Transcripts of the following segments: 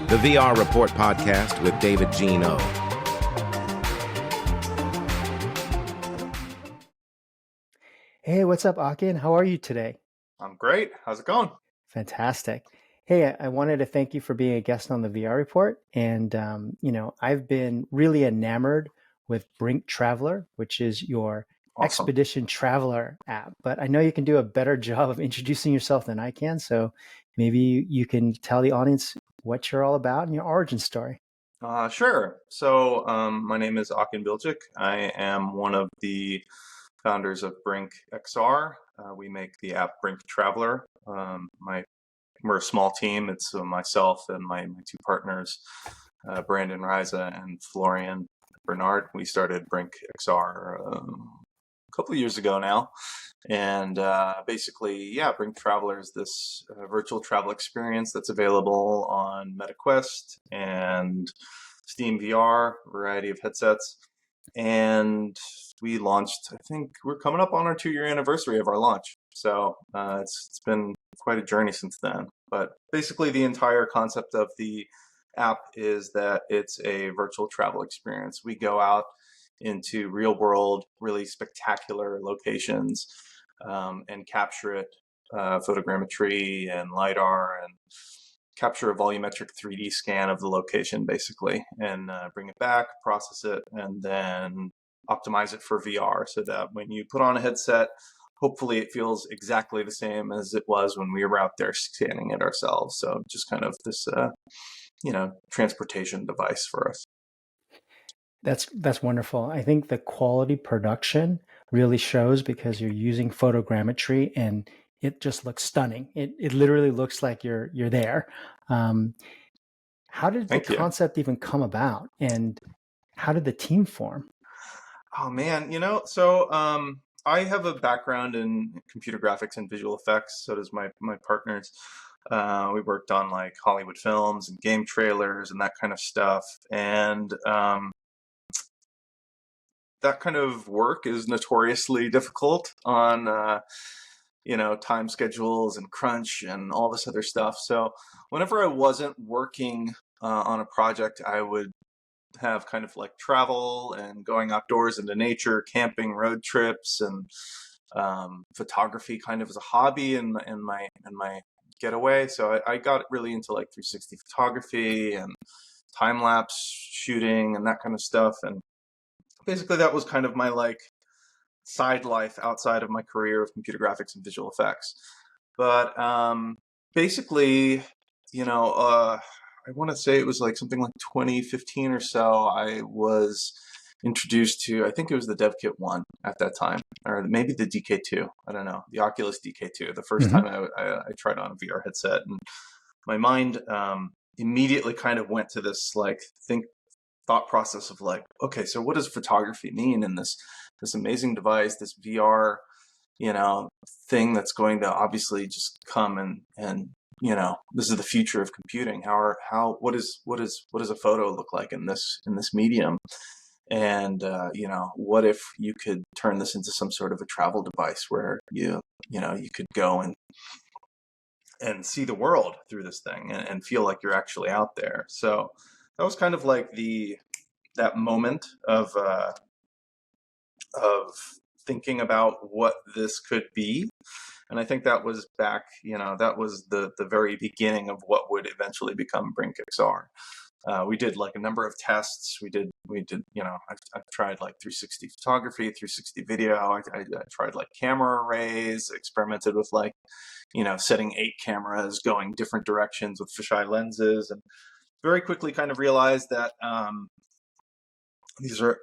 the VR Report podcast with David Jean O. Hey, what's up, Akin? How are you today? I'm great. How's it going? Fantastic. Hey, I wanted to thank you for being a guest on the VR Report. And, I've been really enamored with BRINK Traveler, which is your Awesome. expedition traveler app. But I know you can do a better job of introducing yourself than I can. So maybe you can tell the audience what you're all about and your origin story. Sure. So my name is Akin Bilgic. I am one of the founders of BRINK XR. We make the app BRINK Traveler. We're a small team. It's myself and my two partners, Brandon Riza and Florine Bernard. We started BRINK XR a couple of years ago now. And basically, BRINK Traveler is this virtual travel experience that's available on MetaQuest and Steam VR, a variety of headsets. And we launched, I think we're coming up on our 2-year anniversary of our launch. So it's been quite a journey since then. But basically the entire concept of the app is that it's a virtual travel experience. We go out into real world, really spectacular locations and capture it, photogrammetry and LiDAR, and capture a volumetric 3D scan of the location basically, and bring it back, process it, and then optimize it for VR so that when you put on a headset, hopefully it feels exactly the same as it was when we were out there scanning it ourselves. So just kind of this, transportation device for us. That's wonderful. I think the quality production really shows because you're using photogrammetry and it just looks stunning. It literally looks like you're there. How did the concept even come about, and how did the team form? Oh man, so I have a background in computer graphics and visual effects. So does my partners. We worked on like Hollywood films and game trailers and that kind of stuff. And that kind of work is notoriously difficult on time schedules and crunch and all this other stuff. So whenever I wasn't working on a project, I would have kind of like travel and going outdoors into nature, camping, road trips, and photography kind of as a hobby and my getaway. So I got really into like 360 photography and time lapse shooting and that kind of stuff. And basically that was kind of my like side life outside of my career of computer graphics and visual effects. But basically, I want to say it was like something like 2015 or so, I was introduced to, I think it was the DevKit 1 at that time, or maybe the DK2, I don't know, the Oculus DK2, the first time I tried on a VR headset. And my mind immediately kind of went to this like thought process of like, okay, so what does photography mean in this amazing device, this VR, thing that's going to obviously just come and this is the future of computing. What does a photo look like in this medium? And what if you could turn this into some sort of a travel device where you could go and see the world through this thing and feel like you're actually out there. So that was kind of like that moment of thinking about what this could be. And I think that was back, that was the very beginning of what would eventually become BRINK XR. We did like a number of tests. We did, I've tried like 360 photography, 360 video. I tried like camera arrays, experimented with like, setting 8 cameras, going different directions with fisheye lenses, and very quickly kind of realized that these are,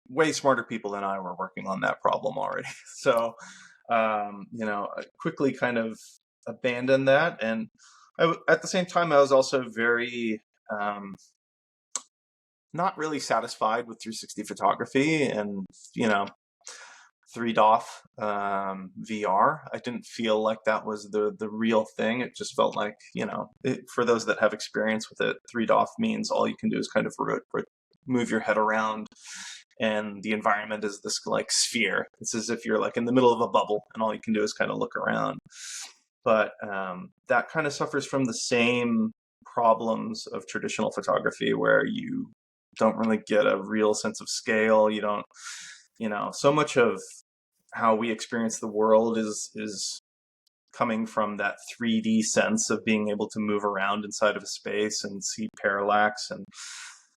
way smarter people than I were working on that problem already. So, I quickly kind of abandoned that. And at the same time, I was also very not really satisfied with 360 photography and, 3DOF VR. I didn't feel like that was the real thing. It just felt like, for those that have experience with it, 3DOF means all you can do is kind of move your head around, and the environment is this like sphere. It's as if you're like in the middle of a bubble and all you can do is kind of look around. But that kind of suffers from the same problems of traditional photography where you don't really get a real sense of scale. You don't, so much of how we experience the world is coming from that 3D sense of being able to move around inside of a space and see parallax. And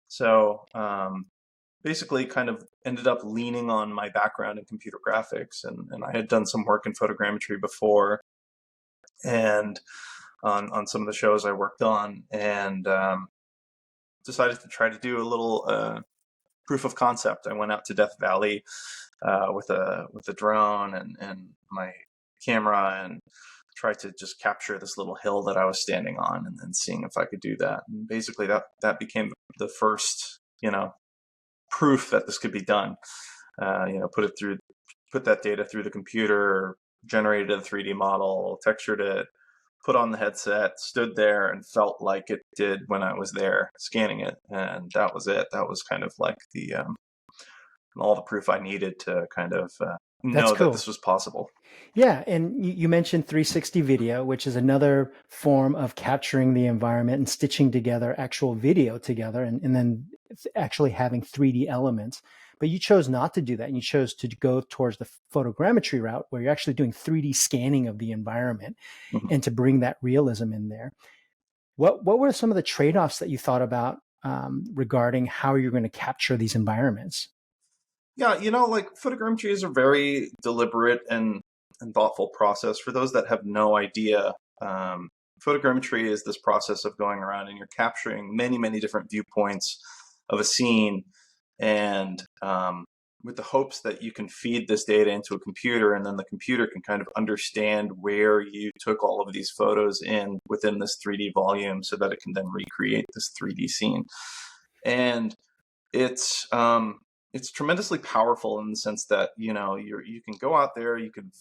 so basically kind of ended up leaning on my background in computer graphics. And I had done some work in photogrammetry before and on some of the shows I worked on, and decided to try to do a little proof of concept. I went out to Death Valley with a drone and my camera and tried to just capture this little hill that I was standing on, and then seeing if I could do that. And basically that became the first, proof that this could be done. Put that data through the computer, generated a 3D model, textured it, put on the headset, stood there and felt like it did when I was there scanning it. And that was it. That was kind of like the all the proof I needed to kind of know that this was possible. Yeah, and you mentioned 360 video, which is another form of capturing the environment and stitching together actual video together, and then actually having 3D elements. But you chose not to do that, and you chose to go towards the photogrammetry route, where you're actually doing 3D scanning of the environment, and to bring that realism in there. What were some of the trade-offs that you thought about regarding how you're going to capture these environments? Yeah, like photogrammetry is a very deliberate and thoughtful process. For those that have no idea, photogrammetry is this process of going around and you're capturing many, many different viewpoints of a scene, and with the hopes that you can feed this data into a computer, and then the computer can kind of understand where you took all of these photos in within this 3D volume so that it can then recreate this 3D scene. And it's tremendously powerful in the sense that you can go out there, you can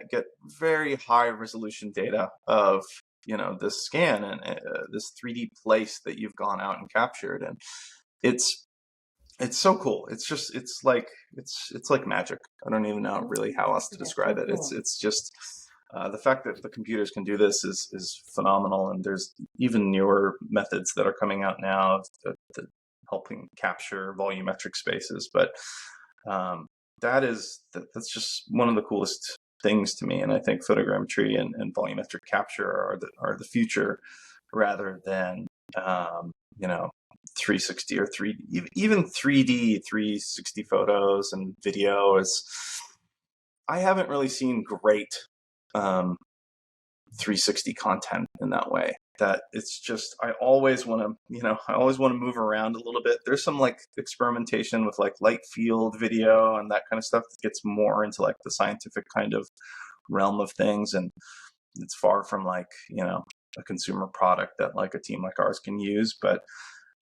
get very high resolution data of this scan and this 3D place that you've gone out and captured, and it's so cool. It's like magic. I don't even know really how else to describe it. It's just the fact that the computers can do this is phenomenal, and there's even newer methods that are coming out now of helping capture volumetric spaces. But that's just one of the coolest things to me. And I think photogrammetry and volumetric capture are the future, rather than 360 or 3D, even 3D 360 photos and video. I haven't really seen great 360 content in that way. That it's just, I always want to move around a little bit. There's some like experimentation with like light field video and that kind of stuff that gets more into like the scientific kind of realm of things, and it's far from like a consumer product that like a team like ours can use. But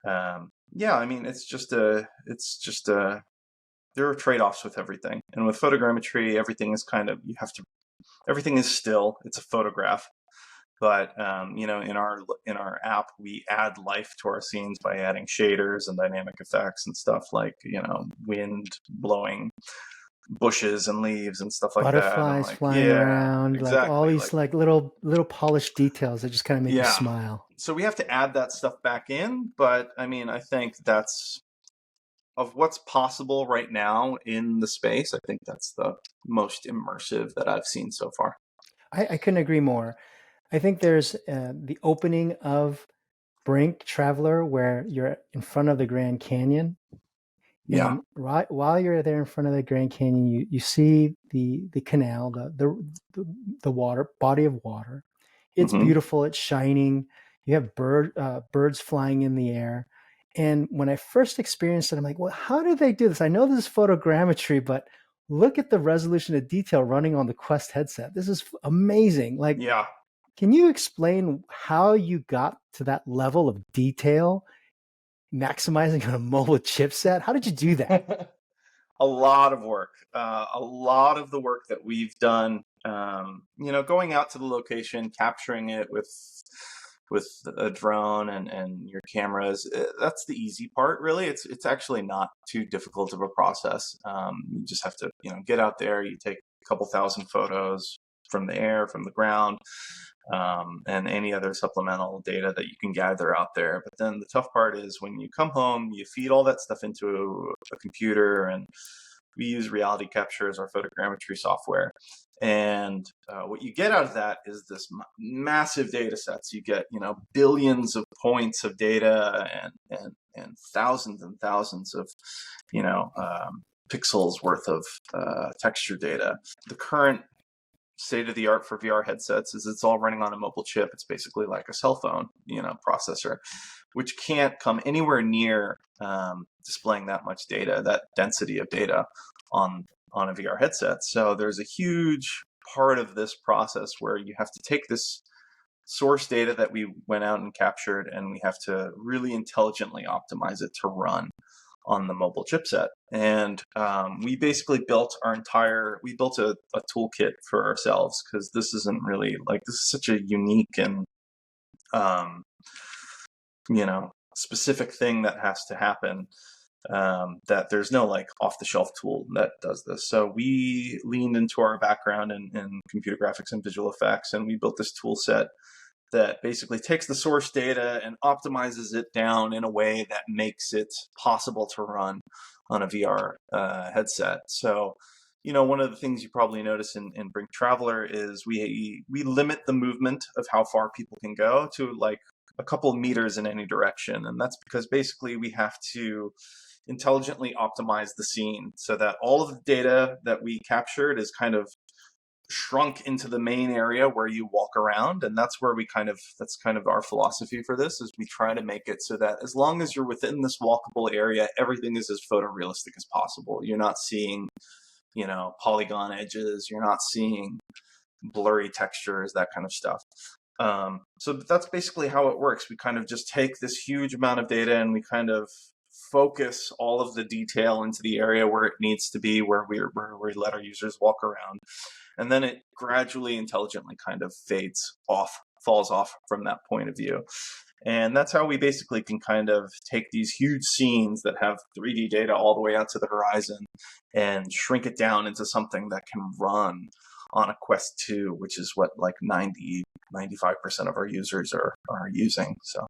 yeah, I mean, it's just there are trade-offs with everything, and with photogrammetry, everything is everything is still, it's a photograph. But in our app, we add life to our scenes by adding shaders and dynamic effects and stuff like wind blowing bushes and leaves and stuff like Butterflies that. flying around, exactly. like all these like little polished details that just kind of make you smile. So we have to add that stuff back in, but I mean, I think that's of what's possible right now in the space. I think that's the most immersive that I've seen so far. I couldn't agree more. I think there's the opening of BRINK Traveler where you're in front of the Grand Canyon. Yeah. And right while you're there in front of the Grand Canyon, you see the canal, the water, body of water. It's beautiful. It's shining. You have birds flying in the air. And when I first experienced it, I'm like, well, how did they do this? I know this is photogrammetry, but look at the resolution of detail running on the Quest headset. This is amazing. Like, yeah. Can you explain how you got to that level of detail, maximizing on a mobile chipset? How did you do that? A lot of work. A lot of the work that we've done, going out to the location, capturing it with a drone and your cameras, that's the easy part, really. It's actually not too difficult of a process. You just have to, get out there, you take a couple thousand photos from the air, from the ground, and any other supplemental data that you can gather out there. But then the tough part is when you come home, you feed all that stuff into a computer, and we use reality capture as our photogrammetry software. And what you get out of that is this massive data sets. You get, billions of points of data and thousands of, pixels worth of texture data. The current state of the art for VR headsets is it's all running on a mobile chip. It's basically like a cell phone, processor, which can't come anywhere near displaying that much data, that density of data on a VR headset. So there's a huge part of this process where you have to take this source data that we went out and captured, and we have to really intelligently optimize it to run on the mobile chipset. And we basically built a toolkit for ourselves, because this isn't really this is such a unique and specific thing that has to happen, that there's no off-the-shelf tool that does this. So we leaned into our background in computer graphics and visual effects, and we built this tool set that basically takes the source data and optimizes it down in a way that makes it possible to run on a VR headset. So, one of the things you probably notice in BRINK Traveler is we limit the movement of how far people can go to a couple of meters in any direction. And that's because basically we have to intelligently optimize the scene so that all of the data that we captured is kind of shrunk into the main area where you walk around. And that's where that's kind of our philosophy for this, is we try to make it so that as long as you're within this walkable area, everything is as photorealistic as possible. You're not seeing, polygon edges, you're not seeing blurry textures, that kind of stuff. So that's basically how it works. We kind of just take this huge amount of data and we kind of focus all of the detail into the area where it needs to be, where we let our users walk around. And then it gradually, intelligently kind of falls off from that point of view. And that's how we basically can kind of take these huge scenes that have 3D data all the way out to the horizon and shrink it down into something that can run on a Quest 2, which is what 95% of our users are using. So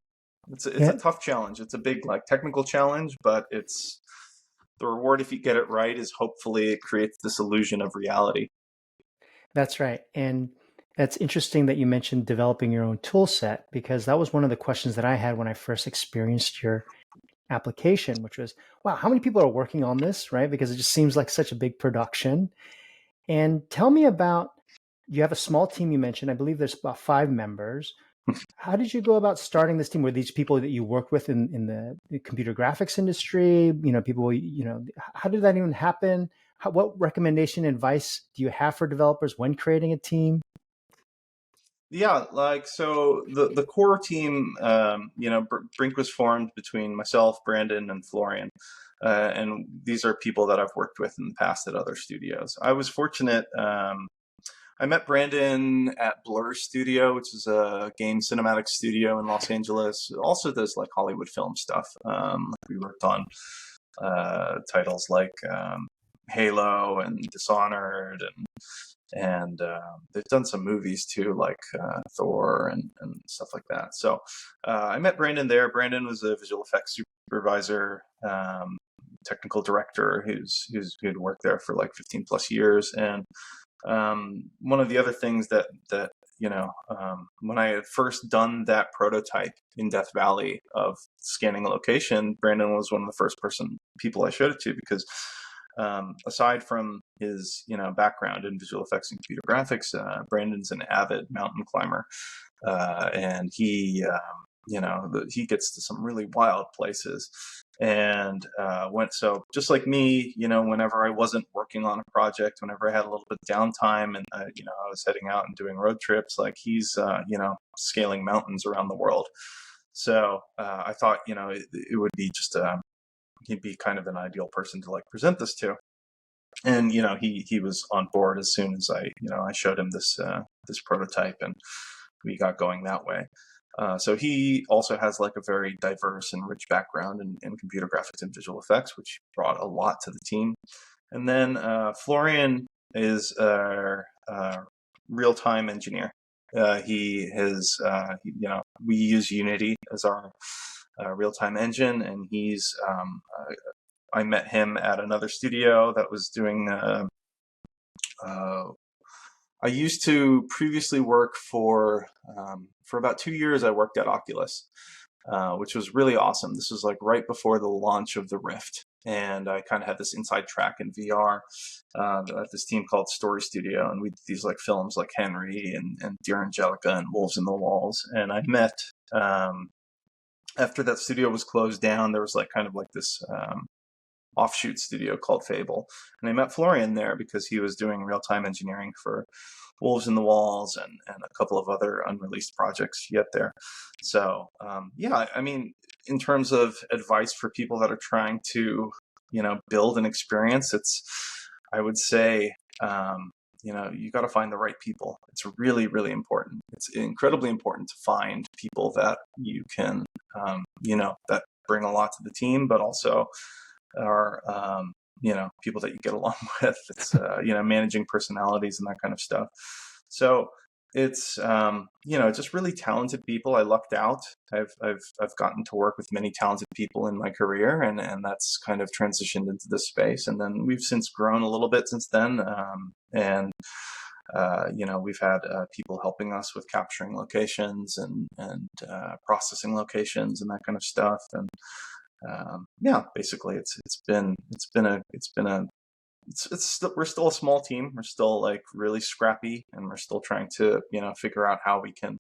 it's a tough challenge. It's a big technical challenge, but it's the reward, if you get it right, is hopefully it creates this illusion of reality. That's right. And that's interesting that you mentioned developing your own tool set, because that was one of the questions that I had when I first experienced your application, which was, wow, how many people are working on this, right? Because it just seems like such a big production. And tell me about, you have a small team you mentioned. I believe there's about 5 members. How did you go about starting this team? Were these people that you work with in the computer graphics industry? People, how did that even happen? What recommendation, advice do you have for developers when creating a team? Yeah, so the core team, BRINK was formed between myself, Brandon, and Florine. And these are people that I've worked with in the past at other studios. I was fortunate. I met Brandon at Blur Studio, which is a game cinematic studio in Los Angeles. It also does Hollywood film stuff. We worked on titles like Halo and Dishonored, and they've done some movies too, like Thor and stuff like that. So I met Brandon there. Brandon was a visual effects supervisor, technical director who'd worked there for 15 plus years. And one of the other things that when I had first done that prototype in Death Valley of scanning a location, Brandon was one of the first people I showed it to, because aside from his background in visual effects and computer graphics, Brandon's an avid mountain climber, and he gets to some really wild places. And so just like me, whenever I wasn't working on a project, whenever I had a little bit of downtime and I was heading out and doing road trips, he's scaling mountains around the world. So I thought it would be just he'd be kind of an ideal person to present this to. And he was on board as soon as I showed him this prototype, and we got going that way. So he also has a very diverse and rich background in computer graphics and visual effects, which brought a lot to the team. And then Florian is a real-time engineer. we use Unity as our real-time engine, and I met him at another studio that was doing. I used to previously work for about 2 years. I worked at Oculus, which was really awesome. This was like right before the launch of the Rift, and I kind of had this inside track in VR at this team called Story Studio, and we did these like films like Henry and Dear Angelica and Wolves in the Walls. And I met after that studio was closed down, there was like kind of like this offshoot studio called Fable, and I met Florine there because he was doing real-time engineering for Wolves in the Walls and a couple of other unreleased projects yet there. So yeah, I mean, in terms of advice for people that are trying to, build an experience, I would say, you got to find the right people. It's really, really important. It's incredibly important to find people that you can, that bring a lot to the team, but also are, people that you get along with. It's, managing personalities and that kind of stuff. So it's, just really talented people. I lucked out. I've gotten to work with many talented people in my career, and that's kind of transitioned into this space. And then we've since grown a little bit since then. We've had people helping us with capturing locations and processing locations and that kind of stuff. And basically we're still a small team. We're still like really scrappy, and we're still trying to, figure out how we can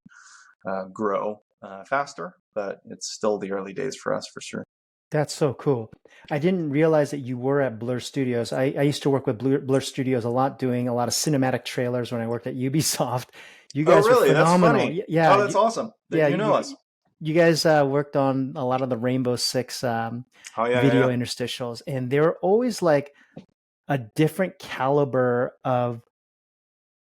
grow faster, but it's still the early days for us for sure. That's so cool. I didn't realize that you were at Blur Studios. I used to work with Blur Studios a lot, doing a lot of cinematic trailers when I worked at Ubisoft. You guys really? were phenomenal. That's funny. Yeah. Oh, that's awesome. You know us. You guys worked on a lot of the Rainbow Six video interstitials, and they were always like a different caliber of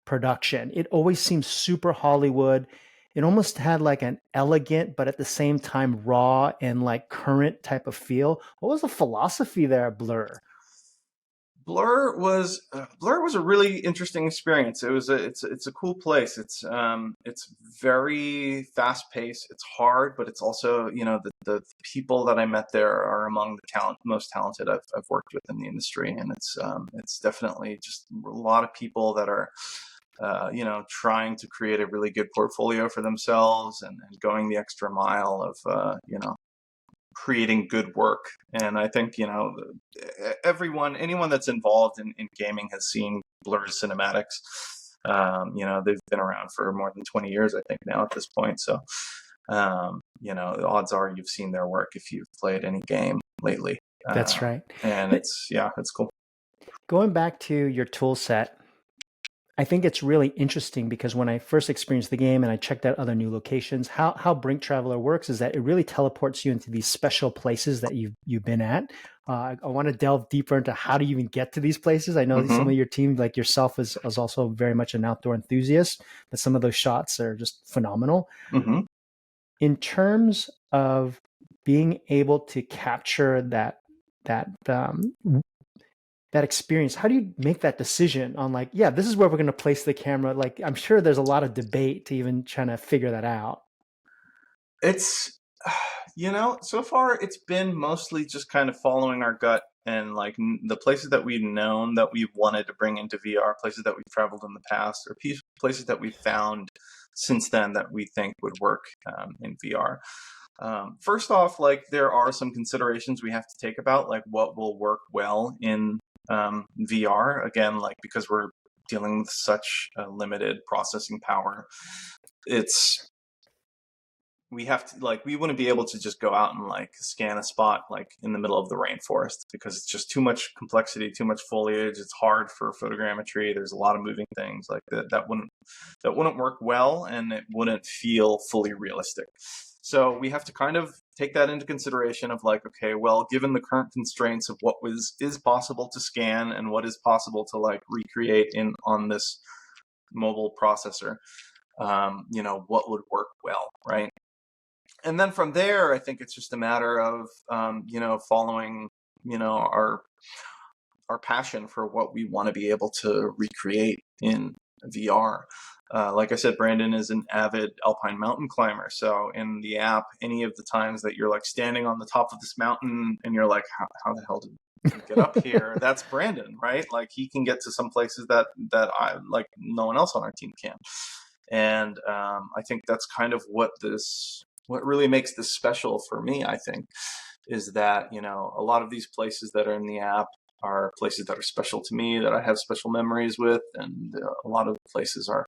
production. It always seemed super Hollywood. It almost had like an elegant, but at the same time raw and like current type of feel. What was the philosophy there at Blur? Blur was a really interesting experience. It's a cool place. It's very fast paced. It's hard, but it's also, the people that I met there are among the most talented I've worked with in the industry, and it's definitely just a lot of people that are trying to create a really good portfolio for themselves and going the extra mile of creating good work. And I think, anyone that's involved in gaming has seen Blur's cinematics. They've been around for more than 20 years, I think, now at this point. So, the odds are you've seen their work if you've played any game lately. That's right. And it's cool. Going back to your tool set, I think it's really interesting because when I first experienced the game and I checked out other new locations, how BRINK Traveler works is that it really teleports you into these special places that you've been at. I want to delve deeper into how do you even get to these places. I know some of your team, like yourself, is also very much an outdoor enthusiast, but some of those shots are just phenomenal. In terms of being able to capture that experience, how do you make that decision on like, yeah, this is where we're going to place the camera? Like, I'm sure there's a lot of debate to even trying to figure that out. It's, so far it's been mostly just kind of following our gut, and like the places that we've known that we've wanted to bring into VR, places that we've traveled in the past, or places that we've found since then that we think would work in VR. First off, like there are some considerations we have to take about like what will work well in VR, again, like because we're dealing with such a limited processing power, we have to, like, we wouldn't be able to just go out and like scan a spot like in the middle of the rainforest because it's just too much complexity, too much foliage. It's hard for photogrammetry. There's a lot of moving things like that wouldn't work well, and it wouldn't feel fully realistic. So we have to kind of take that into consideration of like, okay, well, given the current constraints of what is possible to scan and what is possible to like recreate on this mobile processor, what would work well, right? And then from there, I think it's just a matter of, following, our passion for what we want to be able to recreate in VR. like I said, Brandon is an avid alpine mountain climber. So in the app, any of the times that you're like standing on the top of this mountain and you're like, how the hell did we get up here? That's Brandon, right? Like he can get to some places that I like no one else on our team can. And I think that's kind of what really makes this special for me, I think, is that, you know, a lot of these places that are in the app are places that are special to me, that I have special memories with. And a lot of places are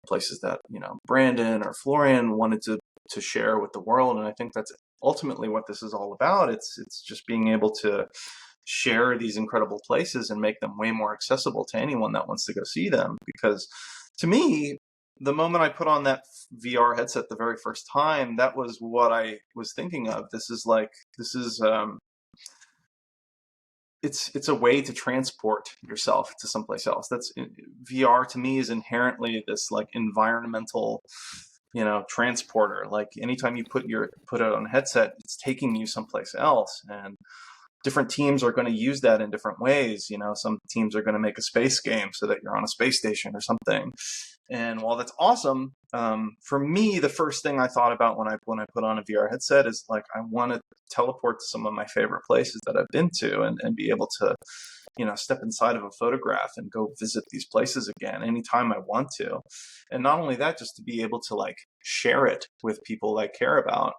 places that, you know, Brandon or Florine wanted to share with the world. And I think that's ultimately what this is all about. It's just being able to share these incredible places and make them way more accessible to anyone that wants to go see them. Because to me, the moment I put on that VR headset the very first time, that was what I was thinking of. It's a way to transport yourself to someplace else. That's VR to me is inherently this like environmental, you know, transporter. Like anytime you put it on a headset, it's taking you someplace else. And different teams are going to use that in different ways. You know, some teams are going to make a space game so that you're on a space station or something. And while that's awesome, for me, the first thing I thought about when I put on a VR headset is like, I want to teleport to some of my favorite places that I've been to and be able to, you know, step inside of a photograph and go visit these places again anytime I want to. And not only that, just to be able to like share it with people I care about.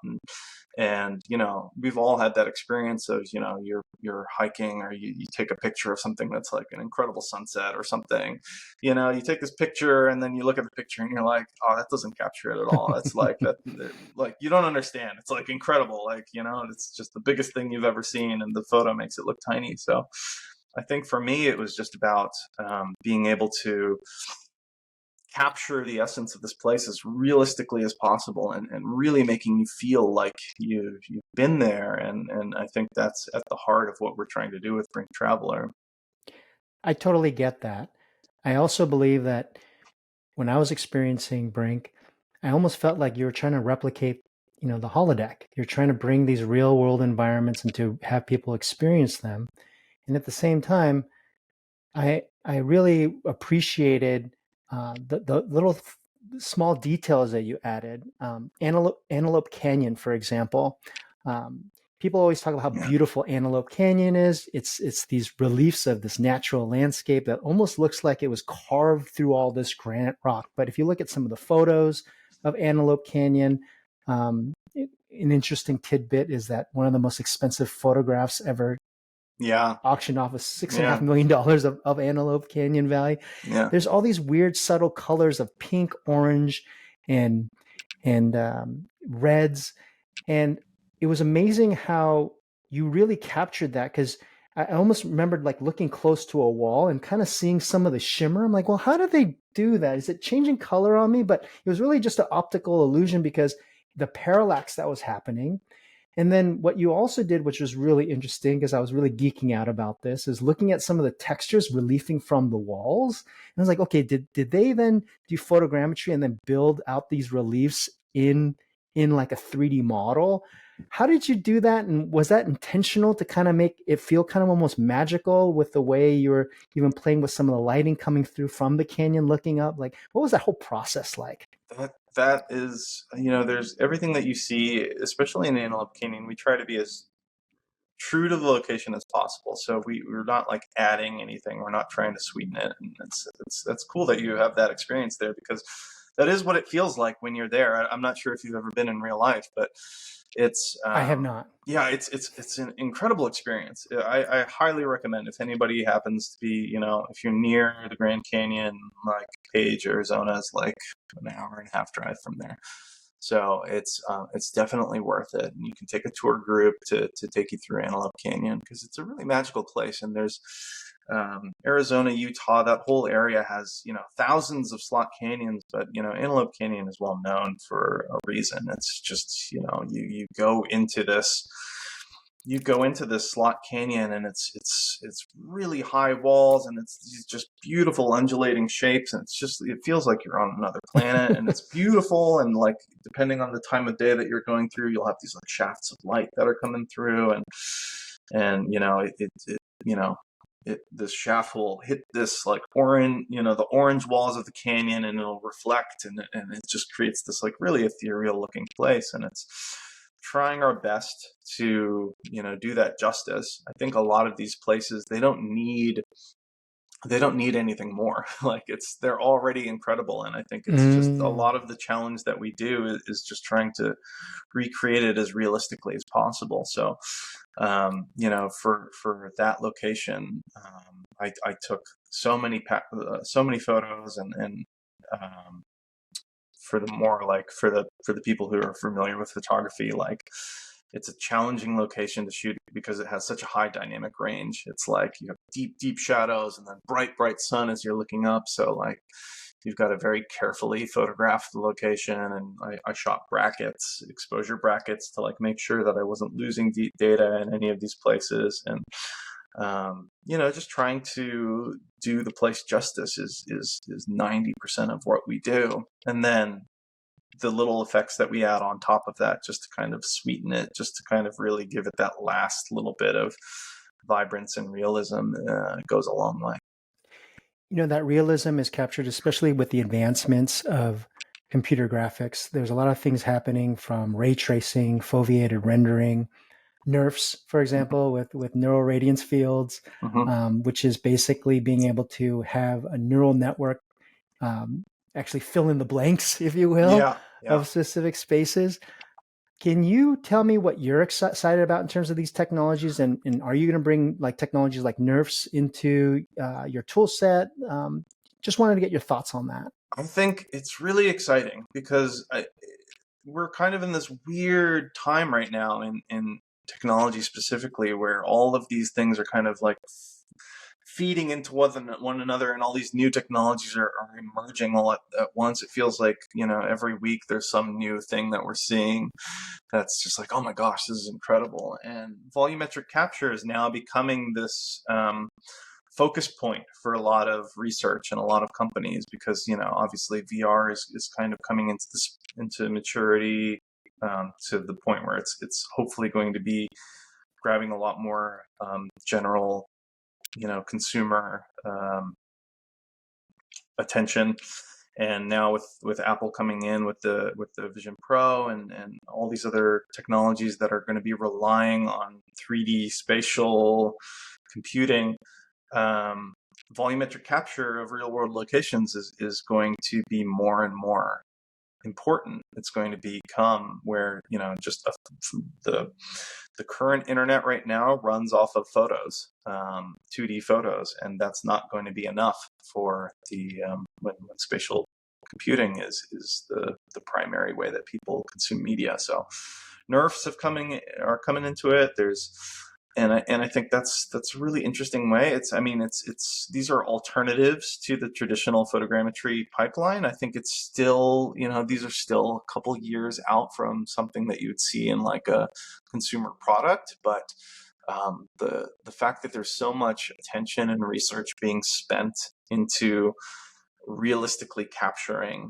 And you know, we've all had that experience of, you know, you're hiking or you take a picture of something that's like an incredible sunset or something. You know, you take this picture and then you look at the picture and you're like, oh, that doesn't capture it at all. It's like that, like you don't understand. It's like incredible, like, you know, it's just the biggest thing you've ever seen, and the photo makes it look tiny. So I think for me, it was just about being able to capture the essence of this place as realistically as possible and really making you feel like you've been there. And I think that's at the heart of what we're trying to do with BRINK Traveler. I totally get that. I also believe that when I was experiencing Brink, I almost felt like you were trying to replicate, you know, the holodeck. You're trying to bring these real world environments and to have people experience them. And at the same time, I really appreciated the little small details that you added. Antelope Canyon, for example. People always talk about how beautiful Antelope Canyon is. It's these reliefs of this natural landscape that almost looks like it was carved through all this granite rock. But if you look at some of the photos of Antelope Canyon, an interesting tidbit is that one of the most expensive photographs ever auctioned off was $6.5 million of Antelope Canyon Valley. Yeah. There's all these weird subtle colors of pink, orange, and reds, and it was amazing how you really captured that, because I almost remembered like looking close to a wall and kind of seeing some of the shimmer. I'm like, well, how did they do that? Is it changing color on me? But it was really just an optical illusion because the parallax that was happening. And then what you also did, which was really interesting, because I was really geeking out about this, is looking at some of the textures reliefing from the walls. And I was like, okay, did they then do photogrammetry and then build out these reliefs in like a 3D model? How did you do that? And was that intentional to kind of make it feel kind of almost magical with the way you were even playing with some of the lighting coming through from the canyon looking up? Like, what was that whole process like? That is, you know, there's everything that you see, especially in Antelope Canyon. We try to be as true to the location as possible. So we're not like adding anything. We're not trying to sweeten it. And that's cool that you have that experience there, because that is what it feels like when you're there. I'm not sure if you've ever been in real life, but it's I have not. Yeah, it's an incredible experience. I highly recommend, if anybody happens to be, you know, if you're near the Grand Canyon, like Page, Arizona is like an hour and a half drive from there. So it's definitely worth it. And you can take a tour group to take you through Antelope Canyon, because it's a really magical place. And there's Arizona, Utah, that whole area has, you know, thousands of slot canyons, but, you know, Antelope Canyon is well known for a reason. It's just, you know, you go into this slot canyon, and it's really high walls, and it's just beautiful undulating shapes, and it feels like you're on another planet. And it's beautiful, and like depending on the time of day that you're going through, you'll have these like shafts of light that are coming through, and you know, you know, this shaft will hit this like orange, the orange walls of the canyon, and it'll reflect, and it just creates this like really ethereal looking place. And it's trying our best to, do that justice. I think a lot of these places, they don't need anything more. Like they're already incredible. And I think it's just a lot of the challenge that we do is just trying to recreate it as realistically as possible. So, for that location, I took so many photos, and for the people who are familiar with photography, like it's a challenging location to shoot because it has such a high dynamic range. It's like you have deep shadows and then bright sun as you're looking up. So like you've got to very carefully photograph the location. And I shot brackets, exposure brackets, to like make sure that I wasn't losing deep data in any of these places. And just trying to do the place justice is 90% of what we do. And then the little effects that we add on top of that, just to kind of sweeten it, just to kind of really give it that last little bit of vibrance and realism, goes a long way. That realism is captured, especially with the advancements of computer graphics. There's a lot of things happening, from ray tracing, foveated rendering, NeRFs, for example, with neural radiance fields, which is basically being able to have a neural network actually fill in the blanks, if you will, of specific spaces. Can you tell me what you're excited about in terms of these technologies? And are you going to bring like technologies like NeRFs into your tool set? Just wanted to get your thoughts on that. I think it's really exciting because we're kind of in this weird time right now in technology specifically, where all of these things are kind of like feeding into one another, and all these new technologies are emerging all at once. It feels like, every week there's some new thing that we're seeing that's just like, oh my gosh, this is incredible. And volumetric capture is now becoming this focus point for a lot of research and a lot of companies, because, obviously VR is kind of coming into maturity, to the point where it's hopefully going to be grabbing a lot more general consumer attention. And now with Apple coming in with the Vision Pro and all these other technologies that are going to be relying on 3D spatial computing, volumetric capture of real world locations is going to be more and more important. It's going to become where, just the current internet right now runs off of photos, 2D photos, and that's not going to be enough for the when spatial computing is the primary way that people consume media. So NeRFs are coming into it. And I think that's a really interesting way. These are alternatives to the traditional photogrammetry pipeline. I think it's still, these are still a couple years out from something that you would see in like a consumer product. But the fact that there's so much attention and research being spent into realistically capturing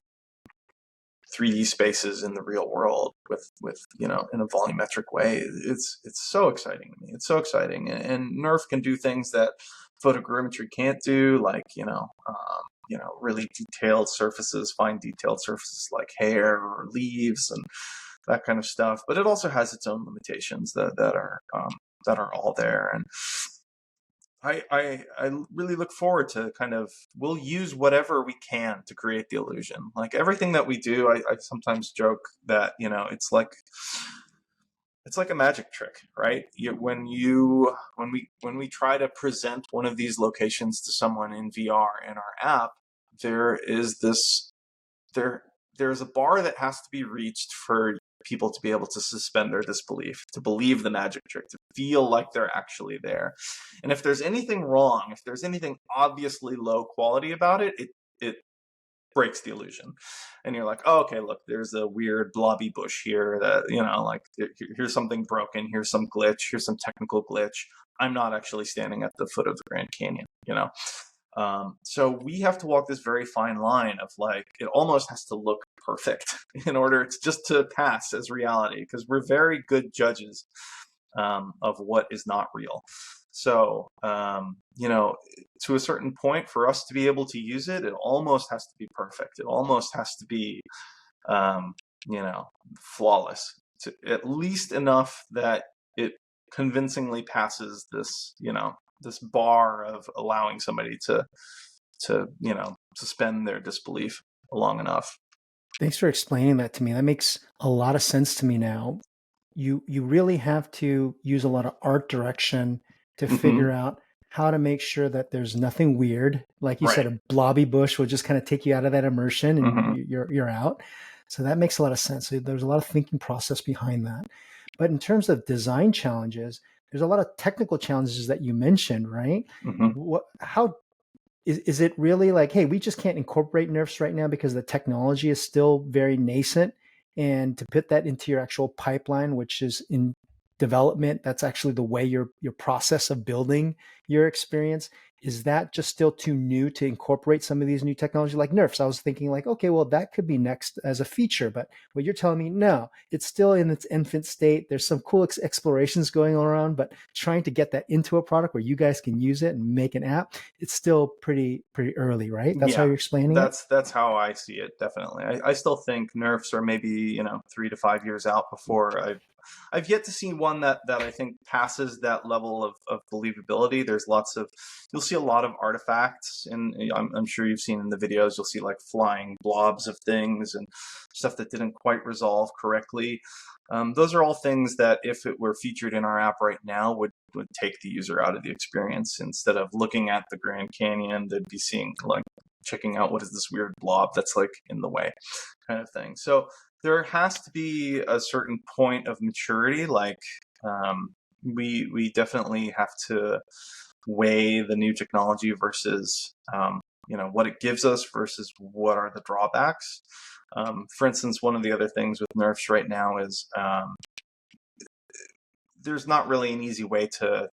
3D spaces in the real world with in a volumetric way, it's so exciting to me. It's so exciting, and NeRF can do things that photogrammetry can't do, like really detailed surfaces, fine detailed surfaces like hair or leaves and that kind of stuff. But it also has its own limitations that are all there. And I really look forward to we'll use whatever we can to create the illusion. Like everything that we do, I sometimes joke that, it's like a magic trick, right? When we try to present one of these locations to someone in VR in our app, there's a bar that has to be reached for people to be able to suspend their disbelief, to believe the magic trick, to feel like they're actually there. And if there's anything wrong, if there's anything obviously low quality about it, it breaks the illusion. And you're like, oh, okay, look, there's a weird blobby bush here that, here's something broken, here's some glitch, here's some technical glitch. I'm not actually standing at the foot of the Grand Canyon, So we have to walk this very fine line of like, it almost has to look perfect in order to pass as reality, because we're very good judges of what is not real. So, to a certain point, for us to be able to use it, it almost has to be perfect. It almost has to be, um, flawless, to, at least enough that it convincingly passes this, this bar of allowing somebody to suspend their disbelief long enough. Thanks for explaining that to me. That makes a lot of sense to me now. You really have to use a lot of art direction to Hmm. figure out how to make sure that there's nothing weird. Like you said, Right. a blobby bush will just kind of take you out of that immersion, and Hmm. you're out. So that makes a lot of sense. So there's a lot of thinking process behind that. But in terms of design challenges, there's a lot of technical challenges that you mentioned, right? Hmm. How is it really like, hey, we just can't incorporate nerfs right now because the technology is still very nascent, and to put that into your actual pipeline, which is in development, that's actually the way your process of building your experience, is that just still too new to incorporate some of these new technology like nerfs? I was thinking like, okay, well, that could be next as a feature, but what you're telling me, no, it's still in its infant state. There's some cool explorations going on around, but trying to get that into a product where you guys can use it and make an app, it's still pretty early, right? That's how Yeah, you're explaining it. that's how I see it. Definitely, I still think nerfs are maybe 3 to 5 years out before I've yet to see one that I think passes that level of believability. There's lots of you'll see a lot of artifacts, and I'm sure you've seen in the videos. You'll see like flying blobs of things and stuff that didn't quite resolve correctly. Those are all things that, if it were featured in our app right now, would take the user out of the experience. Instead of looking at the Grand Canyon, they'd be seeing like checking out what is this weird blob that's like in the way, kind of thing. So there has to be a certain point of maturity. Like we definitely have to weigh the new technology versus what it gives us versus what are the drawbacks. For instance, one of the other things with nerfs right now is there's not really an easy way to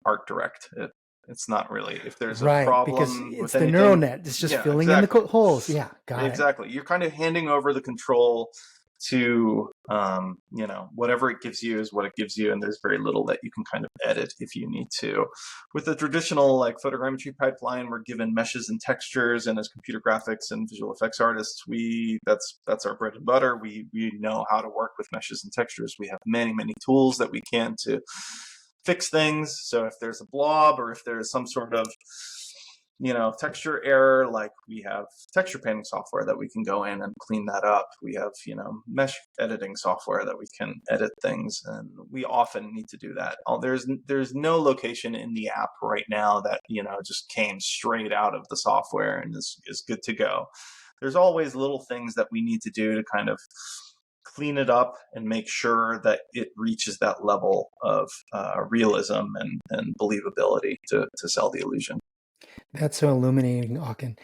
art direct it. It's not really, if there's a Right, because problem with it's the neural anything. net. It's just Yeah, filling in the exactly. holes. Yeah, got it. Exactly. You're kind of handing over the control to, whatever it gives you is what it gives you, and there's very little that you can kind of edit if you need to. With the traditional like photogrammetry pipeline, we're given meshes and textures, and as computer graphics and visual effects artists, that's our bread and butter. We know how to work with meshes and textures. We have many tools that we can to fix things. So if there's a blob or if there's some sort of texture error, like we have texture painting software that we can go in and clean that up. We have mesh editing software that we can edit things, and we often need to do that. There's no location in the app right now that just came straight out of the software and is good to go. There's always little things that we need to do to kind of clean it up and make sure that it reaches that level of realism and believability to sell the illusion. That's so illuminating, Akin.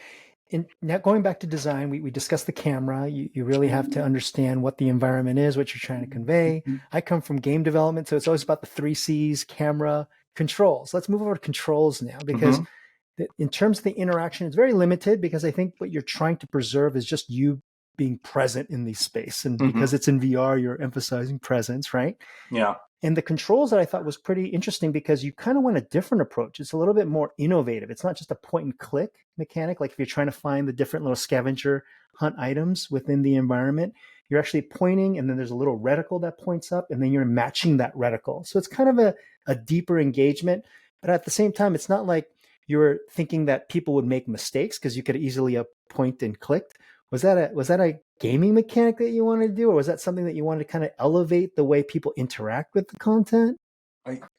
And now going back to design, we discussed the camera. You really have to understand what the environment is, what you're trying to convey. I come from game development, so it's always about the three C's: camera, controls. Let's move over to controls now, because Mm-hmm. in terms of the interaction, it's very limited, because I think what you're trying to preserve is just you being present in the space. And Mm-hmm. because it's in VR, you're emphasizing presence, right? Yeah. And the controls that I thought was pretty interesting, because you kind of went a different approach. It's a little bit more innovative. It's not just a point and click mechanic. Like if you're trying to find the different little scavenger hunt items within the environment, you're actually pointing, and then there's a little reticle that points up, and then you're matching that reticle. So it's kind of a deeper engagement. But at the same time, it's not like you're thinking that people would make mistakes, because you could easily point and click. Was that a gaming mechanic that you wanted to do, or was that something that you wanted to kind of elevate the way people interact with the content?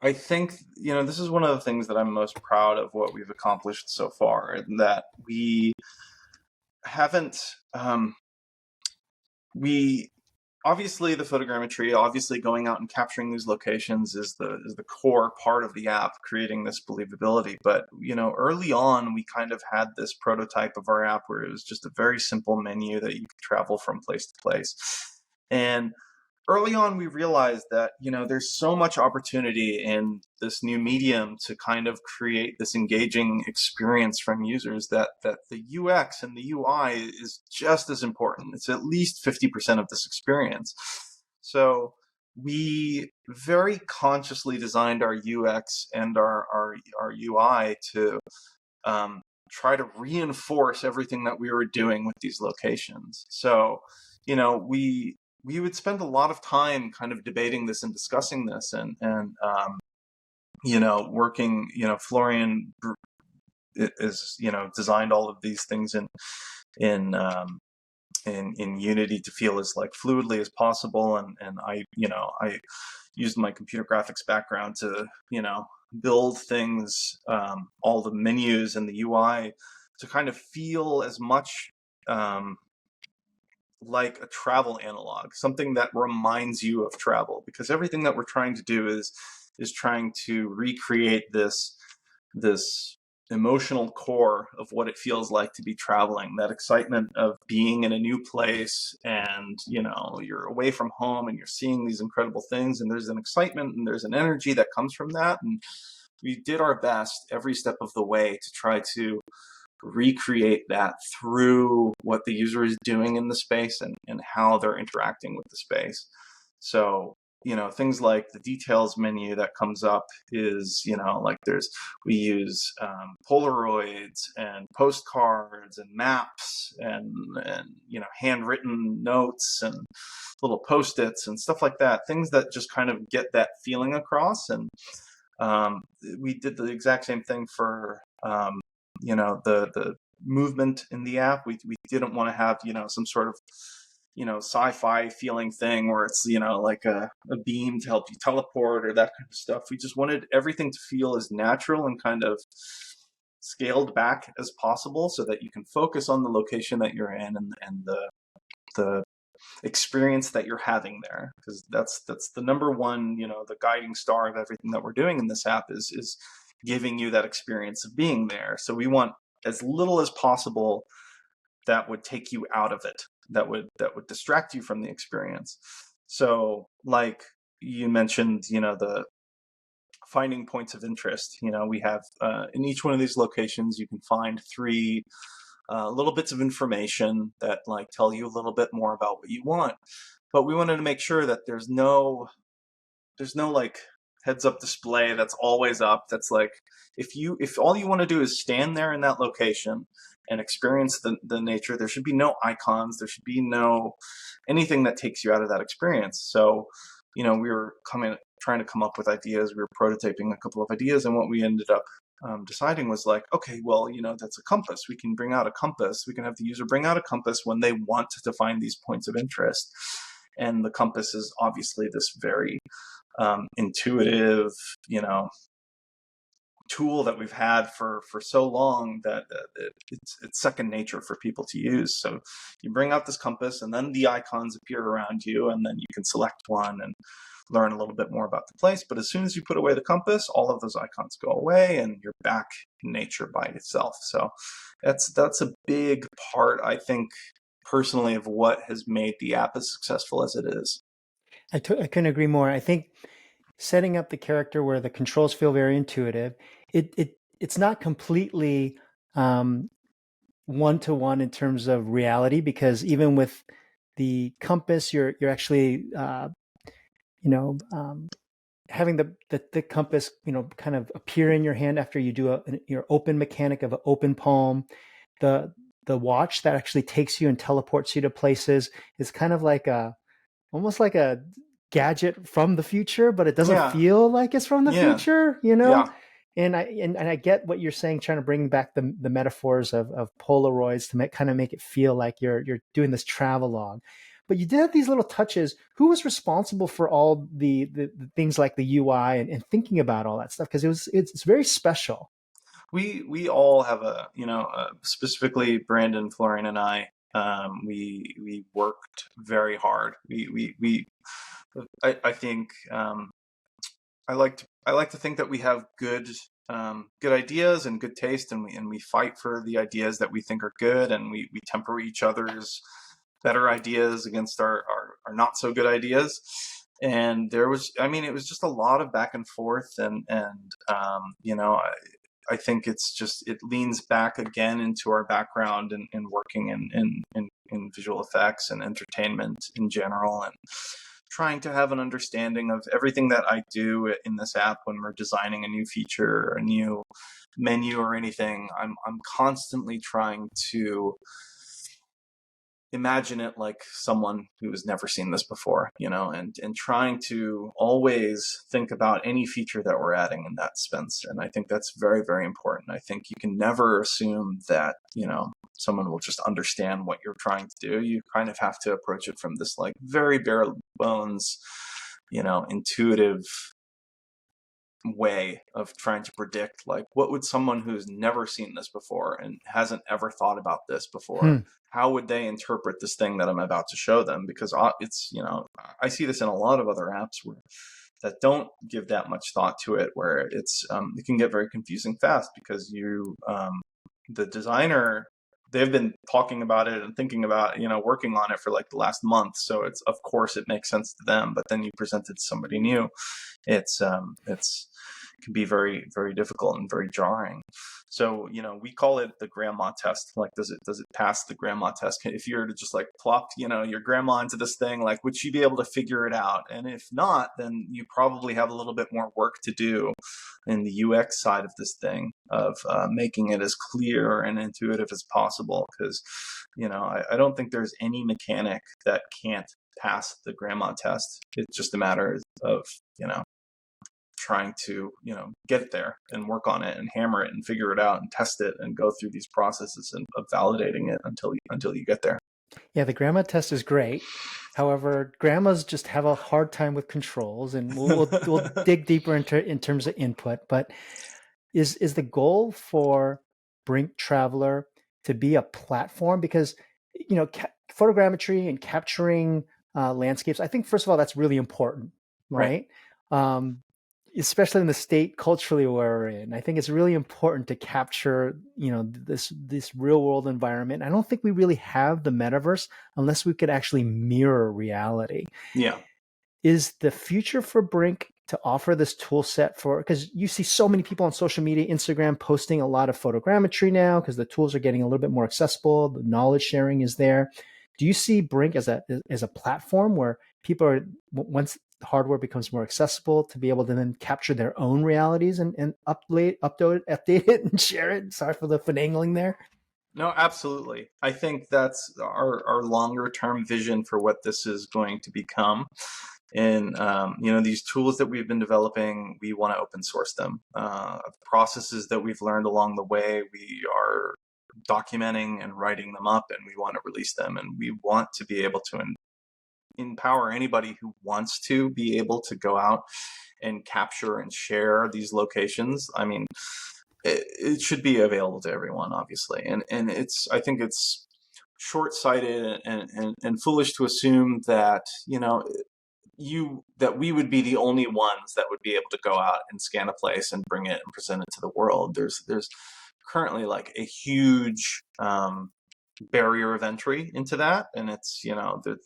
I think this is one of the things that I'm most proud of what we've accomplished so far, and that we haven't we obviously, the photogrammetry, obviously going out and capturing these locations is the core part of the app, creating this believability. But early on, we kind of had this prototype of our app where it was just a very simple menu that you could travel from place to place. And early on, we realized that there's so much opportunity in this new medium to kind of create this engaging experience from users, that the UX and the UI is just as important. It's at least 50% of this experience. So we very consciously designed our UX and our UI to try to reinforce everything that we were doing with these locations. So, we would spend a lot of time kind of debating this and discussing this, and working. Florian is designed all of these things in in Unity to feel as like fluidly as possible, and I used my computer graphics background to build things, all the menus and the UI to kind of feel as much like a travel analog, something that reminds you of travel, because everything that we're trying to do is trying to recreate this emotional core of what it feels like to be traveling, that excitement of being in a new place, and you're away from home and you're seeing these incredible things, and there's an excitement and there's an energy that comes from that. And we did our best every step of the way to try to recreate that through what the user is doing in the space and how they're interacting with the space. So things like the details menu that comes up is like we use Polaroids and postcards and maps and handwritten notes and little post-its and stuff like that, things that just kind of get that feeling across. And we did the exact same thing for the movement in the app. We didn't want to have some sort of sci-fi feeling thing where it's like a beam to help you teleport or that kind of stuff. We just wanted everything to feel as natural and kind of scaled back as possible, so that you can focus on the location that you're in and the experience that you're having there, because that's the number one, the guiding star of everything that we're doing in this app is giving you that experience of being there. So we want as little as possible that would take you out of it, that would distract you from the experience. So like you mentioned, the finding points of interest, we have in each one of these locations you can find 3 little bits of information that like tell you a little bit more about what you want. But we wanted to make sure that there's no like heads up display that's always up, that's like, if all you want to do is stand there in that location and experience the nature, there should be no icons, there should be no anything that takes you out of that experience. So we were trying to come up with ideas, we were prototyping a couple of ideas, and what we ended up deciding was like, okay, well, that's a compass. We can bring out a compass. We can have the user bring out a compass when they want to find these points of interest. And the compass is obviously this very intuitive, tool that we've had for so long that it's second nature for people to use. So you bring out this compass, and then the icons appear around you, and then you can select one and learn a little bit more about the place. But as soon as you put away the compass, all of those icons go away and you're back in nature by itself. So that's a big part, I think, personally, of what has made the app as successful as it is. I couldn't agree more. I think setting up the character where the controls feel very intuitive, it's not completely one-to-one in terms of reality, because even with the compass, you're actually having the compass kind of appear in your hand after you do your open mechanic of an open palm. The watch that actually takes you and teleports you to places is kind of like almost like a gadget from the future, but it doesn't feel like it's from the future, Yeah. And I get what you're saying, trying to bring back the metaphors of Polaroids to kind of make it feel like you're doing this travelogue. But you did have these little touches. Who was responsible for all the things like the UI and thinking about all that stuff? Because it's very special. We all have specifically Brandon, Florine, and I. We worked very hard. I think I like to think that we have good ideas and good taste, and we fight for the ideas that we think are good, and we temper each other's better ideas against our not so good ideas. And it was just a lot of back and forth, and I think it leans back again into our background in working in visual effects and entertainment in general, and trying to have an understanding of everything that I do in this app when we're designing a new feature or a new menu or anything. I'm constantly trying to imagine it like someone who has never seen this before, and trying to always think about any feature that we're adding in that sense. And I think that's very, very important. I think you can never assume that, someone will just understand what you're trying to do. You kind of have to approach it from this like very bare bones, intuitive way of trying to predict, like, what would someone who's never seen this before and hasn't ever thought about this before, how would they interpret this thing that I'm about to show them? Because it's, I see this in a lot of other apps that don't give that much thought to it, where it's it can get very confusing fast because the designer, they've been talking about it and thinking about, working on it for like the last month. So it's, of course, it makes sense to them. But then you present it to somebody new. It's can be very, very difficult and very jarring. So, we call it the grandma test. Like, does it pass the grandma test? If you were to just like plop, your grandma into this thing, like, would she be able to figure it out? And if not, then you probably have a little bit more work to do in the UX side of this thing of making it as clear and intuitive as possible. Because, I don't think there's any mechanic that can't pass the grandma test. It's just a matter of, trying to, get it there and work on it and hammer it and figure it out and test it and go through these processes of validating it until you get there. Yeah, the grandma test is great. However, grandmas just have a hard time with controls, and we'll dig deeper in terms of input. But is the goal for BRINK Traveler to be a platform? Because photogrammetry and capturing landscapes, I think first of all that's really important, right? Especially in the state culturally where we're in. I think it's really important to capture, this real world environment. I don't think we really have the metaverse unless we could actually mirror reality. Yeah. Is the future for BRINK to offer this tool set because you see so many people on social media, Instagram, posting a lot of photogrammetry now because the tools are getting a little bit more accessible. The knowledge sharing is there. Do you see BRINK as a platform where people are, once hardware becomes more accessible, to be able to then capture their own realities and update it and share it? Sorry for the finagling there. No, absolutely. I think that's our longer term vision for what this is going to become. And, these tools that we've been developing, we want to open source them. The processes that we've learned along the way, we are documenting and writing them up, and we want to release them. And we want to be able to empower anybody who wants to be able to go out and capture and share these locations. I mean, it should be available to everyone, obviously. And I think it's short-sighted and foolish to assume that, that we would be the only ones that would be able to go out and scan a place and bring it and present it to the world. There's currently like a huge barrier of entry into that, and it's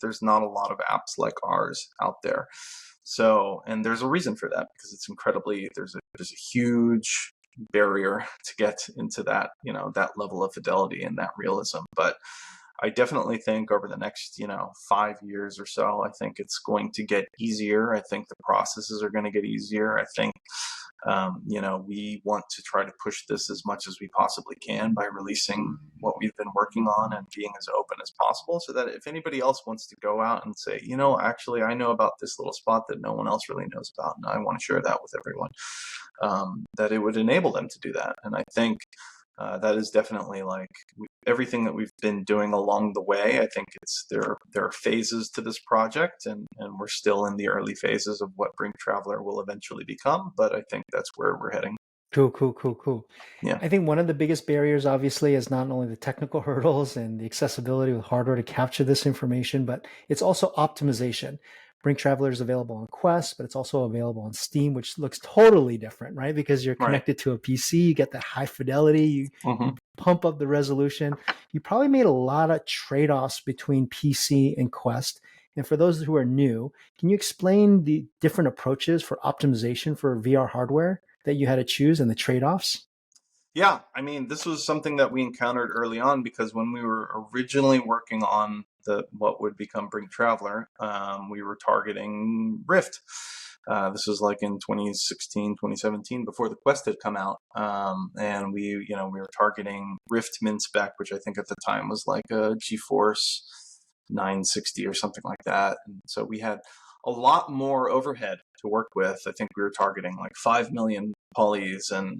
there's not a lot of apps like ours out there. So, and there's a reason for that, because it's incredibly, there's a huge barrier to get into that, that level of fidelity and that realism. But I definitely think over the next, 5 years or so, I think it's going to get easier. I think the processes are going to get easier. I think, we want to try to push this as much as we possibly can by releasing what we've been working on and being as open as possible, so that if anybody else wants to go out and say, actually, I know about this little spot that no one else really knows about, and I want to share that with everyone, that it would enable them to do that. And I think that is definitely like everything that we've been doing along the way. I think there are phases to this project, and we're still in the early phases of what BRINK Traveler will eventually become. But I think that's where we're heading. Cool. Yeah. I think one of the biggest barriers, obviously, is not only the technical hurdles and the accessibility with hardware to capture this information, but it's also optimization. BRINK Traveler is available on Quest, but it's also available on Steam, which looks totally different, right? Because you're connected to a PC, you get the high fidelity, you pump up the resolution. You probably made a lot of trade-offs between PC and Quest. And for those who are new, can you explain the different approaches for optimization for VR hardware that you had to choose and the trade-offs? Yeah, I mean, this was something that we encountered early on, because when we were originally working on what would become BRINK Traveler, we were targeting Rift. This was like in 2016, 2017, before the Quest had come out. And we were targeting Rift min spec, which I think at the time was like a GeForce 960 or something like that. And so we had a lot more overhead to work with. I think we were targeting like 5 million polys and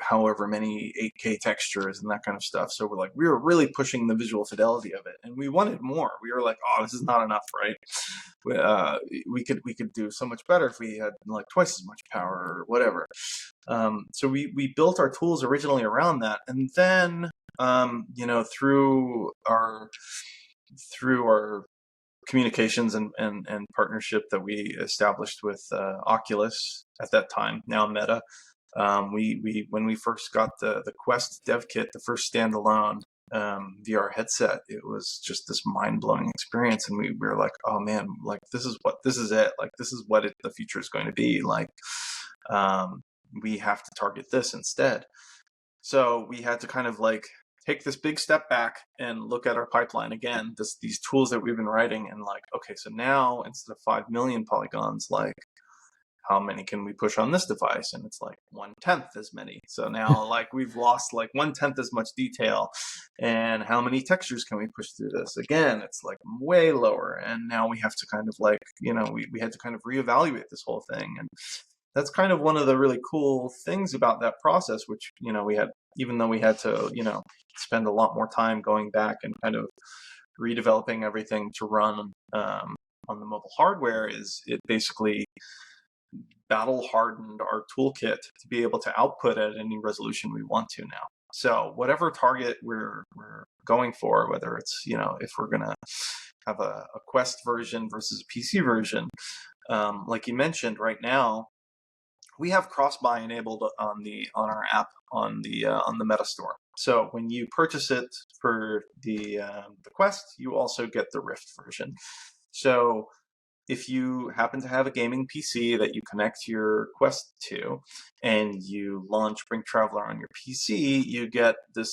however many 8K textures and that kind of stuff. So we were really pushing the visual fidelity of it, and we wanted more. We were like, oh, this is not enough, right? We could do so much better if we had like twice as much power or whatever. So we built our tools originally around that, and then through our communications and partnership that we established with Oculus at that time, now Meta. We when we first got the Quest dev kit, the first standalone VR headset, it was just this mind-blowing experience, and we were like, oh man, like this is it, like this is what the future is going to be like. We have to target this instead. So we had to kind of like take this big step back and look at our pipeline again, these tools that we've been writing, and like, okay, so now instead of 5 million polygons, like how many can we push on this device? And it's like 1/10 as many. So now like we've lost like 1/10 as much detail. And how many textures can we push through this? Again, it's like way lower. And now we have to kind of like, we had to kind of reevaluate this whole thing. And that's kind of one of the really cool things about that process, which, we had, even though we had to, spend a lot more time going back and kind of redeveloping everything to run on the mobile hardware, is it basically battle hardened our toolkit to be able to output at any resolution we want to now. So whatever target we're going for, whether it's, if we're going to have a Quest version versus a PC version, like you mentioned, right now, we have cross-buy enabled on our app on the Meta Store. So when you purchase it for the Quest, you also get the Rift version. So if you happen to have a gaming PC that you connect your Quest to, and you launch BRINK Traveler on your PC, you get the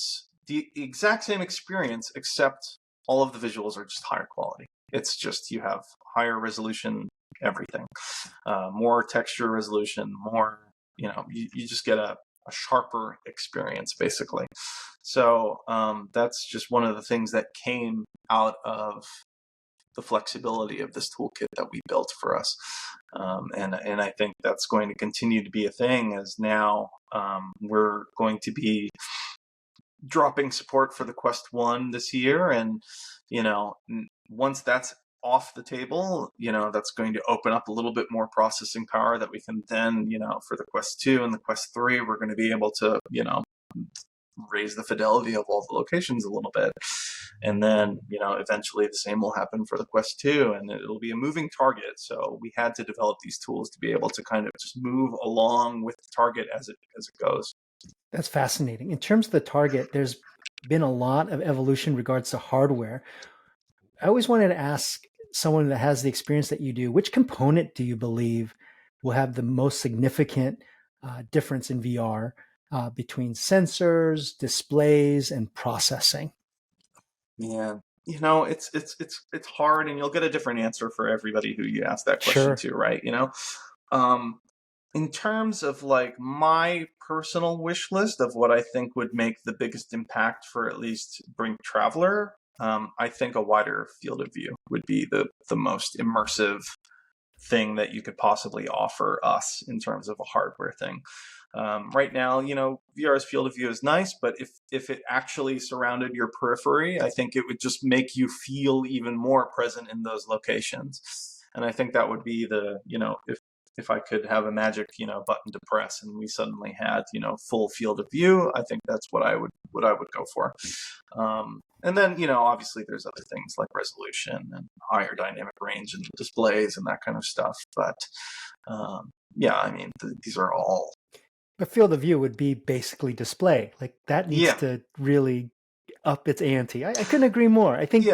exact same experience, except all of the visuals are just higher quality. It's just, you have higher resolution, everything, more texture resolution, more, you just get a sharper experience, basically. So that's just one of the things that came out of the flexibility of this toolkit that we built for us. And I think that's going to continue to be a thing, as now we're going to be dropping support for the Quest 1 this year. And, once that's off the table, that's going to open up a little bit more processing power that we can then, for the Quest 2 and the Quest 3, we're going to be able to, raise the fidelity of all the locations a little bit. And then, eventually the same will happen for the Quest 2, and it'll be a moving target. So we had to develop these tools to be able to kind of just move along with the target as it goes. That's fascinating. In terms of the target, there's been a lot of evolution in regards to hardware. I always wanted to ask someone that has the experience that you do, which component do you believe will have the most significant difference in VR between sensors, displays, and processing? Yeah, it's hard, and you'll get a different answer for everybody who you ask that question to, right? In terms of like my personal wish list of what I think would make the biggest impact for at least BRINK Traveler, I think a wider field of view would be the most immersive thing that you could possibly offer us in terms of a hardware thing. Right now, VR's field of view is nice, but if it actually surrounded your periphery, I think it would just make you feel even more present in those locations. And I think that would be if I could have a magic, button to press and we suddenly had, full field of view, I think that's what I would go for. And then, obviously there's other things like resolution and higher dynamic range and displays and that kind of stuff. But yeah, I mean, these are all. But field of view would be basically display. Like that needs to really up its ante. I couldn't agree more. I think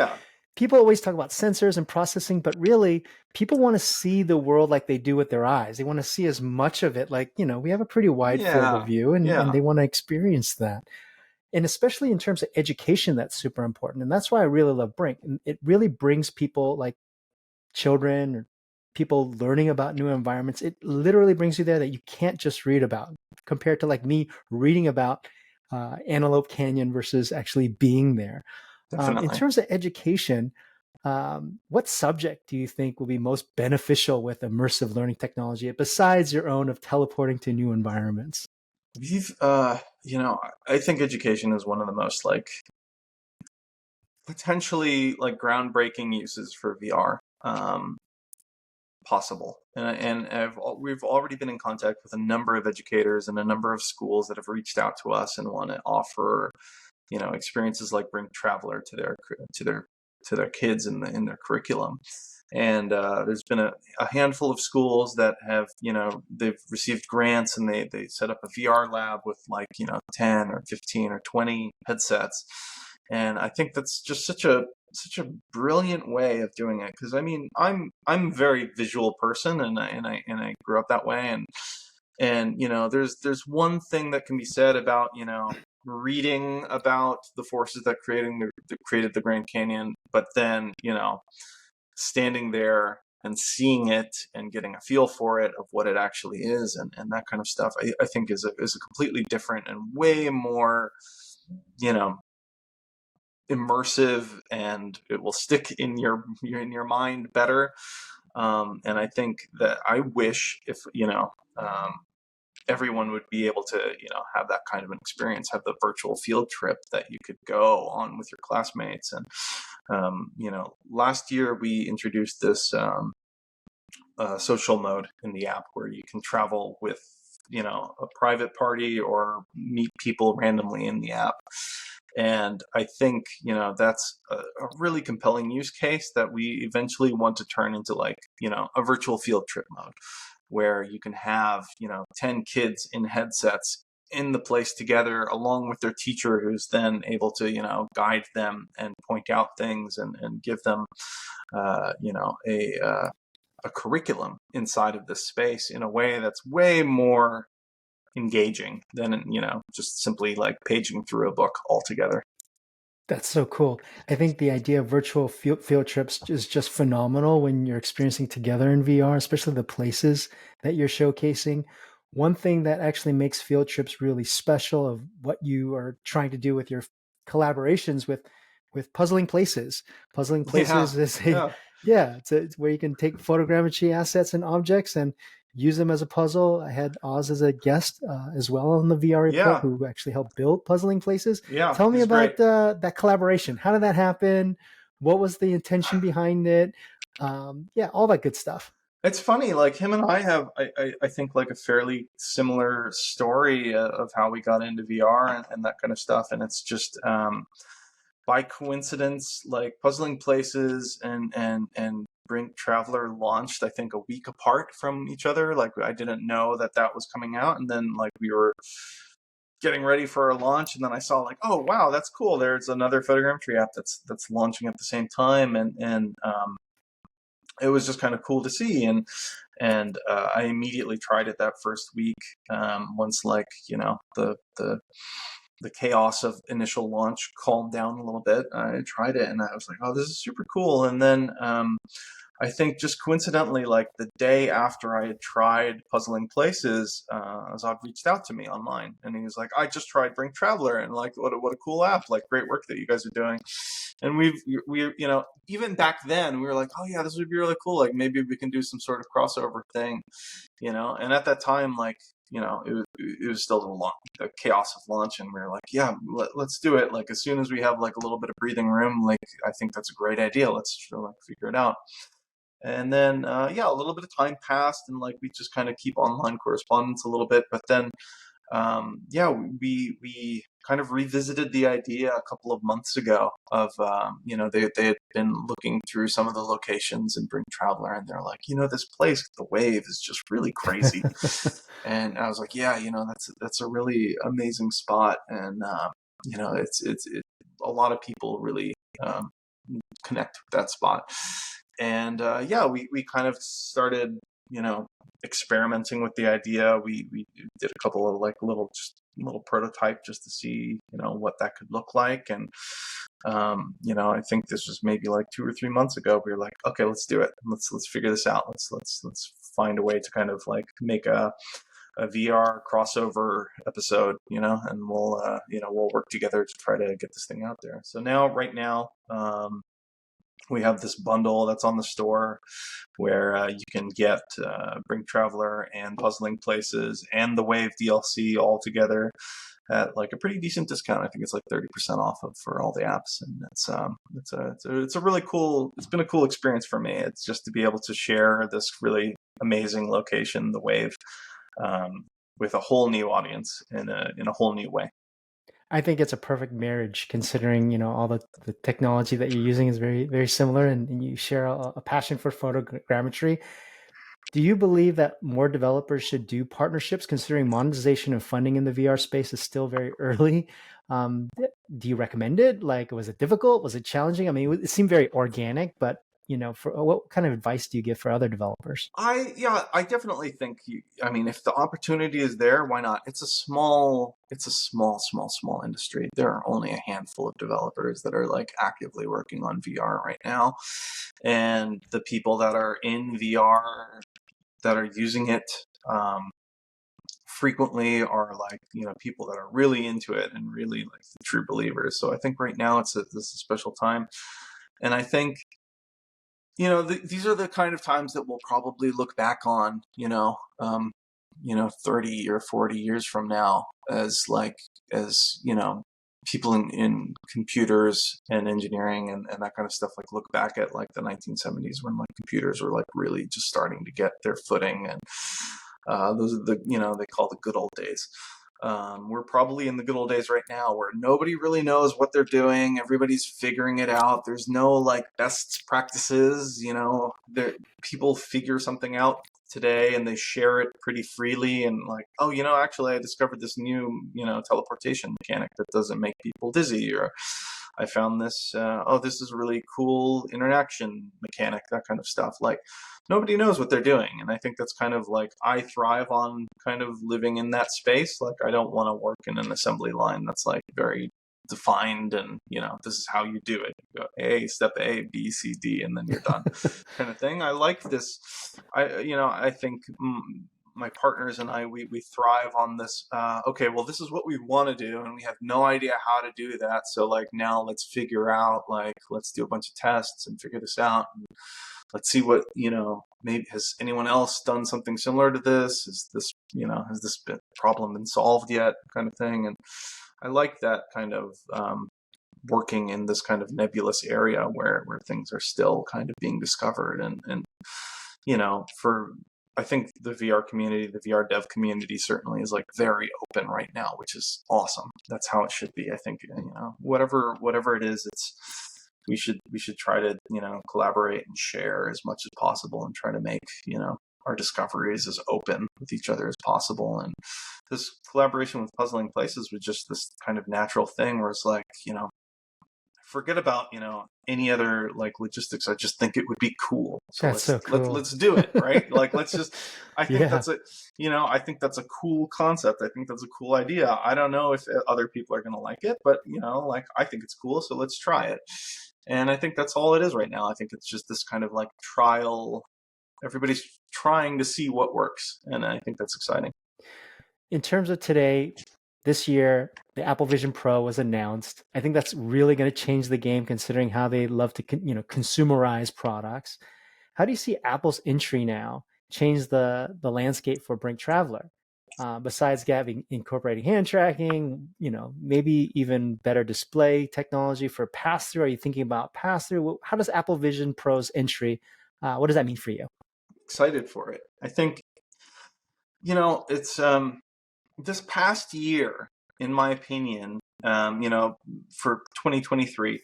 people always talk about sensors and processing, but really people want to see the world like they do with their eyes. They want to see as much of it. Like, we have a pretty wide field of view, and they want to experience that. And especially in terms of education, that's super important. And that's why I really love Brink. And it really brings people like children or people learning about new environments. It literally brings you there that you can't just read about, compared to like me reading about Antelope Canyon versus actually being there. In Definitely. terms of education, what subject do you think will be most beneficial with immersive learning technology besides your own of teleporting to new environments? We've, I think education is one of the most like potentially like groundbreaking uses for VR possible. We've already been in contact with a number of educators and a number of schools that have reached out to us and want to offer, experiences like BRINK Traveler to their kids in their curriculum. And there's been a handful of schools that have, they've received grants and they set up a VR lab with like, 10 or 15 or 20 headsets. And I think that's just such a brilliant way of doing it. Because I mean, I'm a very visual person, and I grew up that way. And there's one thing that can be said about reading about the forces that created the Grand Canyon, but then standing there and seeing it and getting a feel for it of what it actually is and that kind of stuff, I think is a completely different and way more immersive, and it will stick in your mind better. And I think that I wish if everyone would be able to have that kind of an experience, have the virtual field trip that you could go on with your classmates. And last year we introduced this social mode in the app where you can travel with a private party or meet people randomly in the app. And I think that's a really compelling use case that we eventually want to turn into like a virtual field trip mode, where you can have 10 kids in headsets in the place together along with their teacher, who's then able to guide them and point out things and give them a curriculum inside of this space in a way that's way more engaging than just simply like paging through a book altogether. That's so cool. I think the idea of virtual field trips is just phenomenal when you're experiencing together in VR, especially the places that you're showcasing. One thing that actually makes field trips really special of what you are trying to do with your collaborations with puzzling places. Puzzling Yeah, places is yeah, it's where you can take photogrammetry assets and objects and use them as a puzzle. I had Oz as a guest as well on the VR report, yeah, who actually helped build puzzling places. yeah. Tell me He's great. about that collaboration. How did that happen? What was the intention behind it? Yeah, all that good stuff. It's funny, like him and I have, I think, like a fairly similar story of how we got into VR and that kind of stuff. And it's just by coincidence, like Puzzling Places and BRINK Traveler launched, I think, a week apart from each other. Like I didn't know that was coming out, and then like we were getting ready for our launch, and then I saw like, oh wow, that's cool. There's another photogrammetry app that's launching at the same time, and it was just kind of cool to see. And I immediately tried it that first week. Once like the chaos of initial launch calmed down a little bit, I tried it and I was like, oh, this is super cool. And then I think just coincidentally, like the day after I had tried Puzzling Places, Azad reached out to me online, and he was like, I just tried BRINK Traveler, and like, what a cool app, like great work that you guys are doing. And we even back then we were like, oh yeah, this would be really cool. Like maybe we can do some sort of crossover thing, and at that time, like, it was still the chaos of launch, and we were like, yeah, let's do it. Like as soon as we have like a little bit of breathing room, like I think that's a great idea. Let's like figure it out. And then a little bit of time passed, and like we just kind of keep online correspondence a little bit. But then we kind of revisited the idea a couple of months ago of they had been looking through some of the locations in BRINK Traveler, and they're like, this place, the wave is just really crazy. And I was like, yeah, that's a really amazing spot, and it's a lot of people really connect with that spot. And we kind of started experimenting with the idea. We did a couple of like little prototype just to see, what that could look like. And, I think this was maybe like 2 or 3 months ago. We were like, okay, let's do it. Let's figure this out. Let's find a way to kind of like make a VR crossover episode, and we'll work together to try to get this thing out there. So right now, we have this bundle that's on the store where you can get BRINK Traveler and Puzzling Places and the Wave DLC all together at like a pretty decent discount. I think it's like 30% off for all the apps, and it's a really cool. It's been a cool experience for me. It's just to be able to share this really amazing location, the Wave, with a whole new audience in a whole new way. I think it's a perfect marriage, considering all the technology that you're using is very, very similar, and you share a passion for photogrammetry. Do you believe that more developers should do partnerships, considering monetization and funding in the VR space is still very early? Do you recommend it? Like, was it difficult? Was it challenging? I mean, it seemed very organic, but for what kind of advice do you give for other developers? I definitely think if the opportunity is there, why not? It's a small industry. There are only a handful of developers that are like actively working on VR right now. And the people that are in VR that are using it frequently are like, people that are really into it and really like the true believers. So I think right now this is a special time. And I think these are the kind of times that we'll probably look back on, 30 or 40 years from now as people in computers and engineering and that kind of stuff, like look back at like the 1970s when like computers were like really just starting to get their footing. And those are they call the good old days. We're probably in the good old days right now where nobody really knows what they're doing. Everybody's figuring it out. There's no like best practices, people figure something out today and they share it pretty freely and like, oh, actually I discovered this new, teleportation mechanic that doesn't make people dizzy, or I found this, this is a really cool interaction mechanic, that kind of stuff. Like, nobody knows what they're doing. And I think that's kind of like, I thrive on kind of living in that space. Like, I don't want to work in an assembly line that's like very defined and, this is how you do it. You go step A, B, C, D, and then you're done kind of thing. I like this. I think my partners and I, we thrive on this. Okay, well, this is what we want to do, and we have no idea how to do that. So like, now let's figure out, like, let's do a bunch of tests and figure this out. And let's see what, maybe has anyone else done something similar to this? Is this, has this problem been solved yet, kind of thing. And I like that kind of working in this kind of nebulous area where things are still kind of being discovered. And I think the VR community, the VR dev community certainly is like very open right now, which is awesome. That's how it should be. I think, whatever it is, we should try to, collaborate and share as much as possible and try to make, our discoveries as open with each other as possible. And this collaboration with Puzzling Places was just this kind of natural thing where it's like, forget about, any other like logistics. I just think it would be cool. So That's so cool. let's do it. Right. Like, let's just, I think Yeah. I think that's a cool concept. I think that's a cool idea. I don't know if other people are going to like it, but like, I think it's cool. So let's try it. And I think that's all it is right now. I think it's just this kind of like trial. Everybody's trying to see what works. And I think that's exciting. In terms of today, this year, the Apple Vision Pro was announced. I think that's really going to change the game, considering how they love to, consumerize products. How do you see Apple's entry now change the landscape for BRINK Traveler? Besides incorporating hand tracking, maybe even better display technology for pass-through. Are you thinking about pass-through? How does Apple Vision Pro's entry, what does that mean for you? Excited for it. I think, it's this past year, in my opinion, for 2023,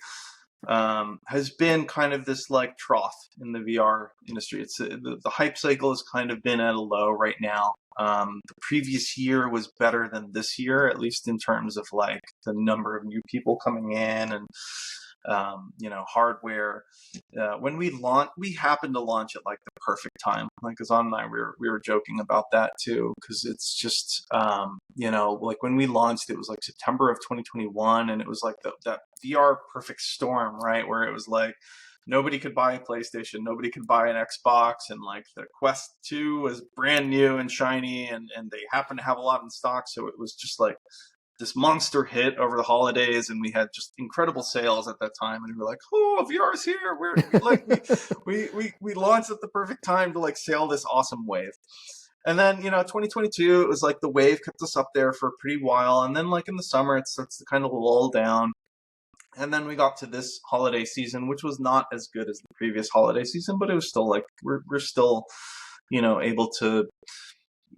has been kind of this like trough in the VR industry. It's the hype cycle has kind of been at a low right now. The previous year was better than this year, at least in terms of like the number of new people coming in and hardware. When we happened to launch at like the perfect time. Like Azan and I, we were joking about that too, because it's just, like when we launched, it was like September of 2021, and it was like that VR perfect storm, right? Where it was like, nobody could buy a PlayStation, nobody could buy an Xbox, and like the Quest 2 was brand new and shiny, and they happened to have a lot in stock, so it was just like this monster hit over the holidays, and we had just incredible sales at that time, and we were like, oh, VR's here. We launched at the perfect time to like sail this awesome wave. And then 2022, it was like the wave kept us up there for a pretty while, and then like in the summer it starts to kind of lull down. And then we got to this holiday season, which was not as good as the previous holiday season, but it was still like we're still able to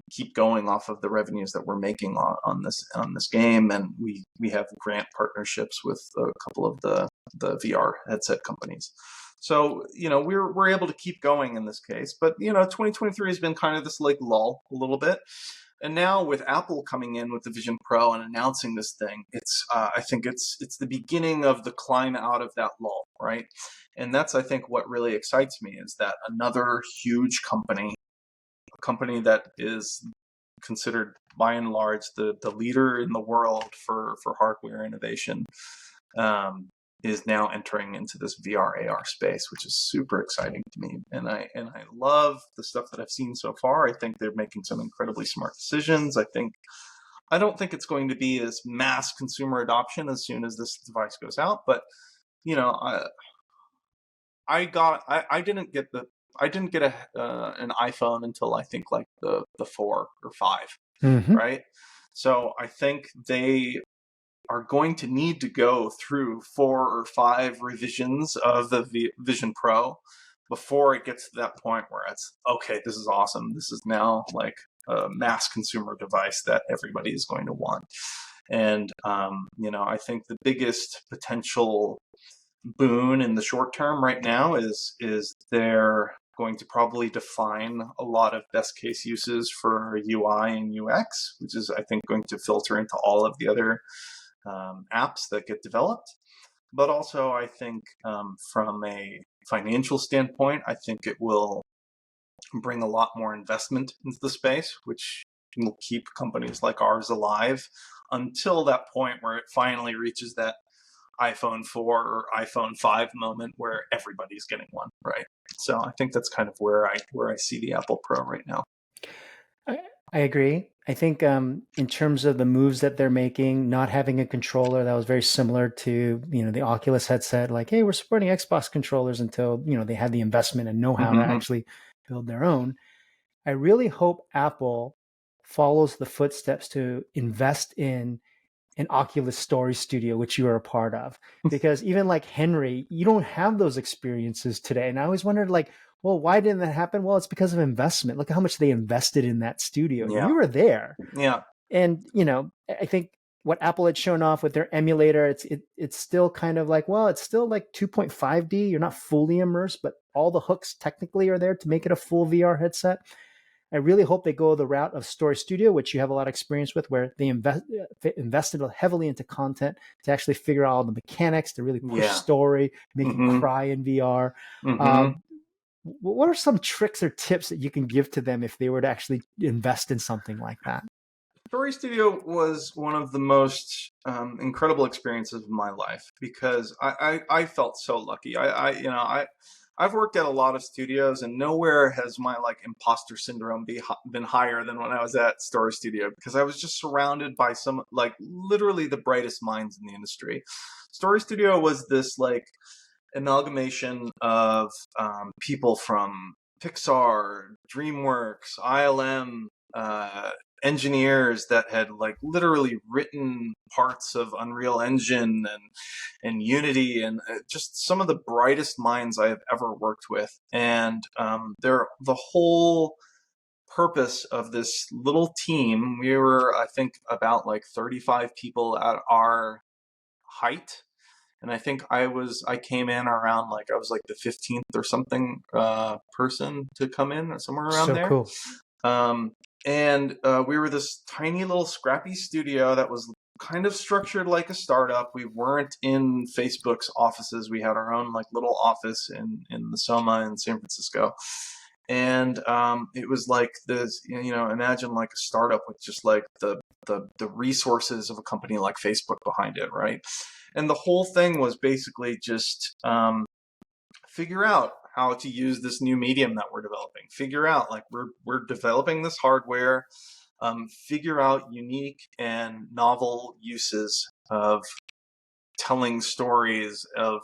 keep going off of the revenues that we're making on this game, and we have grant partnerships with a couple of the VR headset companies. So we're able to keep going in this case. But 2023 has been kind of this like lull a little bit, and now with Apple coming in with the Vision Pro and announcing this thing, it's I think it's the beginning of the climb out of that lull, right? And that's, I think, what really excites me, is that another huge company, a company that is considered by and large the leader in the world for hardware innovation, is now entering into this VR AR space, which is super exciting to me. And I love the stuff that I've seen so far. I think they're making some incredibly smart decisions. I don't think it's going to be as mass consumer adoption as soon as this device goes out, but I didn't get an iPhone until I think like the 4 or 5, Mm-hmm. right? So I think they are going to need to go through 4 or 5 revisions of the Vision Pro before it gets to that point where it's, okay, this is awesome. This is now like a mass consumer device that everybody is going to want. And, I think the biggest potential boon in the short term right now is they're going to probably define a lot of best case uses for UI and UX, which is, I think, going to filter into all of the other apps that get developed. But also, I think from a financial standpoint, I think it will bring a lot more investment into the space, which will keep companies like ours alive until that point where it finally reaches that iPhone 4 or iPhone 5 moment where everybody's getting one, right? So I think that's kind of where I see the Apple Pro right now. I agree. I think in terms of the moves that they're making, not having a controller, that was very similar to the Oculus headset. Like, hey, we're supporting Xbox controllers until they had the investment and know-how to actually build their own. I really hope Apple follows the footsteps to invest in an Oculus Story Studio, which you are a part of, because even like Henry, you don't have those experiences today. And I always wondered, like, well, why didn't that happen? Well, it's because of investment. Look at how much they invested in that studio. Yeah. You were there. Yeah. And, I think what Apple had shown off with their emulator, it's still kind of like, well, it's still like 2.5D. You're not fully immersed, but all the hooks technically are there to make it a full VR headset. I really hope they go the route of Story Studio, which you have a lot of experience with, where they invested heavily into content to actually figure out all the mechanics to really push story, make you cry in VR. What are some tricks or tips that you can give to them if they were to actually invest in something like that? Story Studio was one of the most incredible experiences of my life, because I felt so lucky. I've worked at a lot of studios, and nowhere has my like imposter syndrome been higher than when I was at Story Studio, because I was just surrounded by some like literally the brightest minds in the industry. Story Studio was this like amalgamation of people from Pixar, DreamWorks, ILM, engineers that had like literally written parts of Unreal Engine and Unity, and just some of the brightest minds I have ever worked with. And they're the whole purpose of this little team. We were, I think, about like 35 people at our height. And I think I came in around like, I was like the 15th or something person to come in, or somewhere around so there. Cool. And we were this tiny little scrappy studio that was kind of structured like a startup. We weren't in Facebook's offices. We had our own like little office in the Soma in San Francisco. And it was like this, imagine like a startup with just like the resources of a company like Facebook behind it, right? And the whole thing was basically just figure out how to use this new medium that we're developing. Figure out like we're developing this hardware. Figure out unique and novel uses of telling stories, of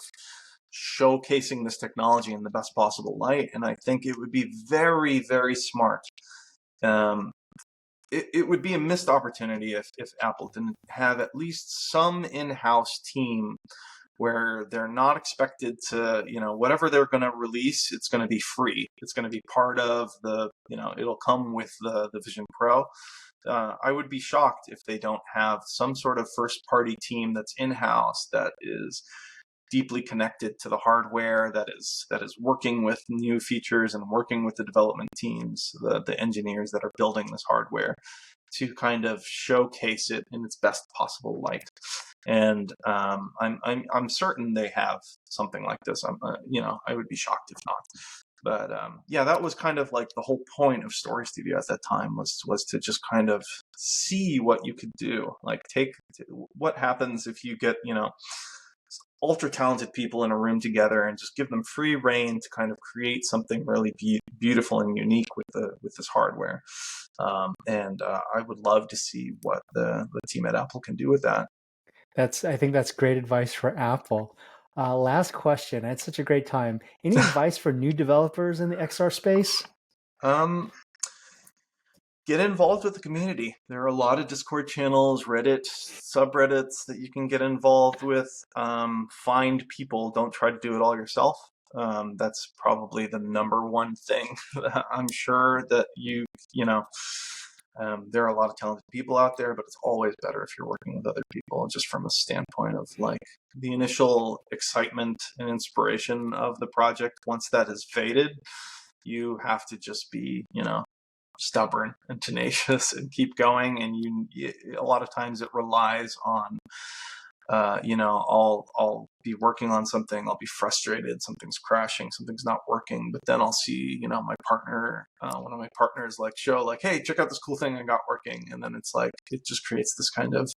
showcasing this technology in the best possible light. And I think it would be very, very smart. It would be a missed opportunity if Apple didn't have at least some in-house team where they're not expected to, whatever they're going to release, it's going to be free. It's going to be part of the, it'll come with the Vision Pro. I would be shocked if they don't have some sort of first-party team that's in-house, that is deeply connected to the hardware, that is working with new features and working with the development teams, the engineers that are building this hardware, to kind of showcase it in its best possible light. And I'm certain they have something like this. I would be shocked if not. But that was kind of like the whole point of Story Studio at that time, was to just kind of see what you could do. Like what happens if you get ultra talented people in a room together and just give them free reign to kind of create something really beautiful and unique with this hardware. And I would love to see what the team at Apple can do with that. I think that's great advice for Apple. Last question. I had such a great time. Any advice for new developers in the XR space? Get involved with the community. There are a lot of Discord channels, Reddit, subreddits that you can get involved with. Find people. Don't try to do it all yourself. That's probably the number one thing. I'm sure that there are a lot of talented people out there, but it's always better if you're working with other people, just from a standpoint of like the initial excitement and inspiration of the project. Once that has faded, you have to just be, stubborn and tenacious and keep going. And a lot of times it relies on, I'll be working on something, I'll be frustrated, something's crashing, something's not working, but then I'll see, my partner, one of my partners show like, hey, check out this cool thing I got working. And then it's like, it just creates this kind of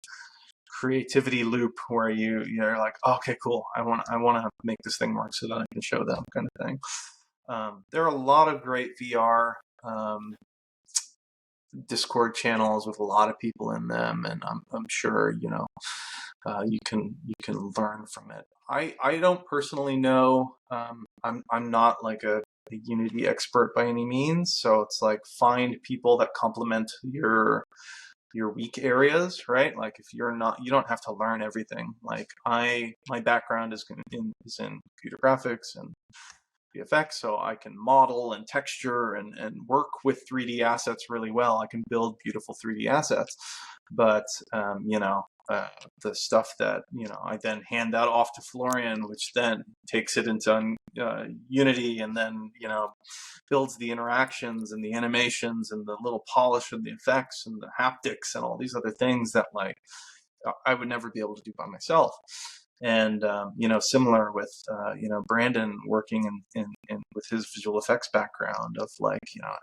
creativity loop where you're like, oh, okay, cool. I want to make this thing work so that I can show them, kind of thing. There are a lot of great VR Discord channels with a lot of people in them, and I'm sure you can learn from it. I don't personally know. I'm not like a Unity expert by any means, so it's like find people that complement your weak areas, right? Like if you don't have to learn everything. Like my background is in computer graphics and VFX, so I can model and texture and work with 3D assets really well. I can build beautiful 3D assets, but the stuff that I then hand that off to Florine, which then takes it into Unity, and then builds the interactions and the animations and the little polish and the effects and the haptics and all these other things that I would never be able to do by myself. And similar with Brandon working in with his visual effects background of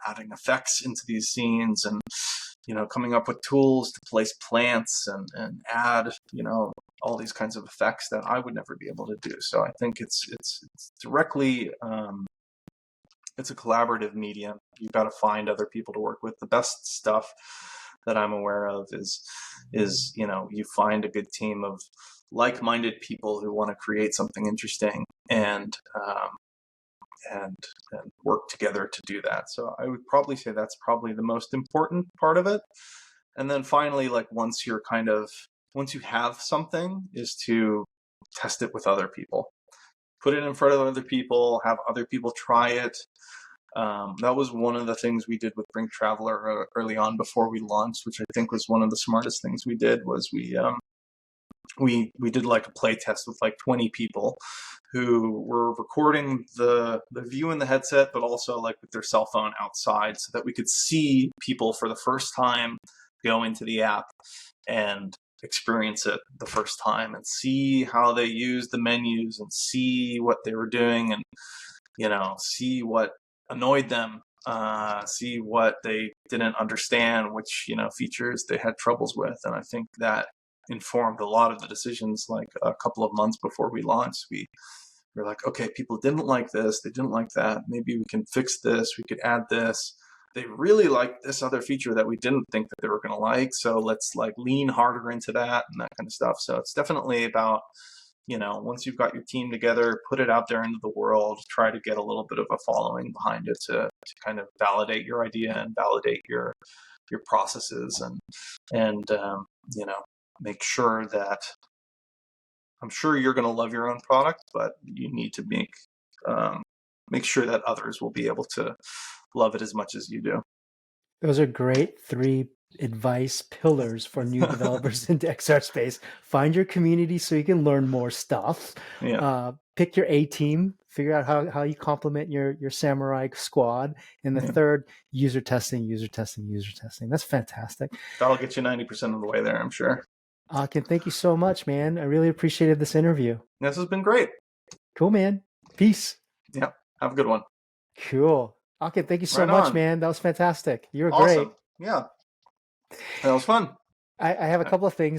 adding effects into these scenes and coming up with tools to place plants and add all these kinds of effects that I would never be able to do. So I think it's directly it's a collaborative medium. You've got to find other people to work with. The best stuff that I'm aware of is you find a good team of like-minded people who want to create something interesting and work together to do that. So I would probably say that's probably the most important part of it. And then finally, once you have something, is to test it with other people. Put it in front of other people, have other people try it. That was one of the things we did with BRINK Traveler early on before we launched, which I think was one of the smartest things we did, was we did a play test with 20 people who were recording the view in the headset, but also with their cell phone outside, so that we could see people for the first time go into the app and experience it the first time and see how they use the menus and see what they were doing and, see what annoyed them, see what they didn't understand, which, features they had troubles with. And I think that informed a lot of the decisions. Like a couple of months before we launched, we're like, okay, people didn't like this, they didn't like that. Maybe we can fix this, we could add this. They really like this other feature that we didn't think that they were going to like. So let's lean harder into that and that kind of stuff. So it's definitely about, once you've got your team together, put it out there into the world, try to get a little bit of a following behind it to kind of validate your idea and validate your processes and make sure that, I'm sure you're going to love your own product, but you need to make sure that others will be able to love it as much as you do. Those are great 3 advice pillars for new developers into XR space. Find your community so you can learn more stuff. Yeah. Pick your A team. Figure out how you complement your samurai squad. And the third, user testing. That's fantastic. That'll get you 90% of the way there, I'm sure. Akin, thank you so much, man. I really appreciated this interview. This has been great. Cool, man. Peace. Yeah. Have a good one. Cool. Akin, thank you so much, man. That was fantastic. You were awesome. great. Yeah. That was fun. I have a couple of things.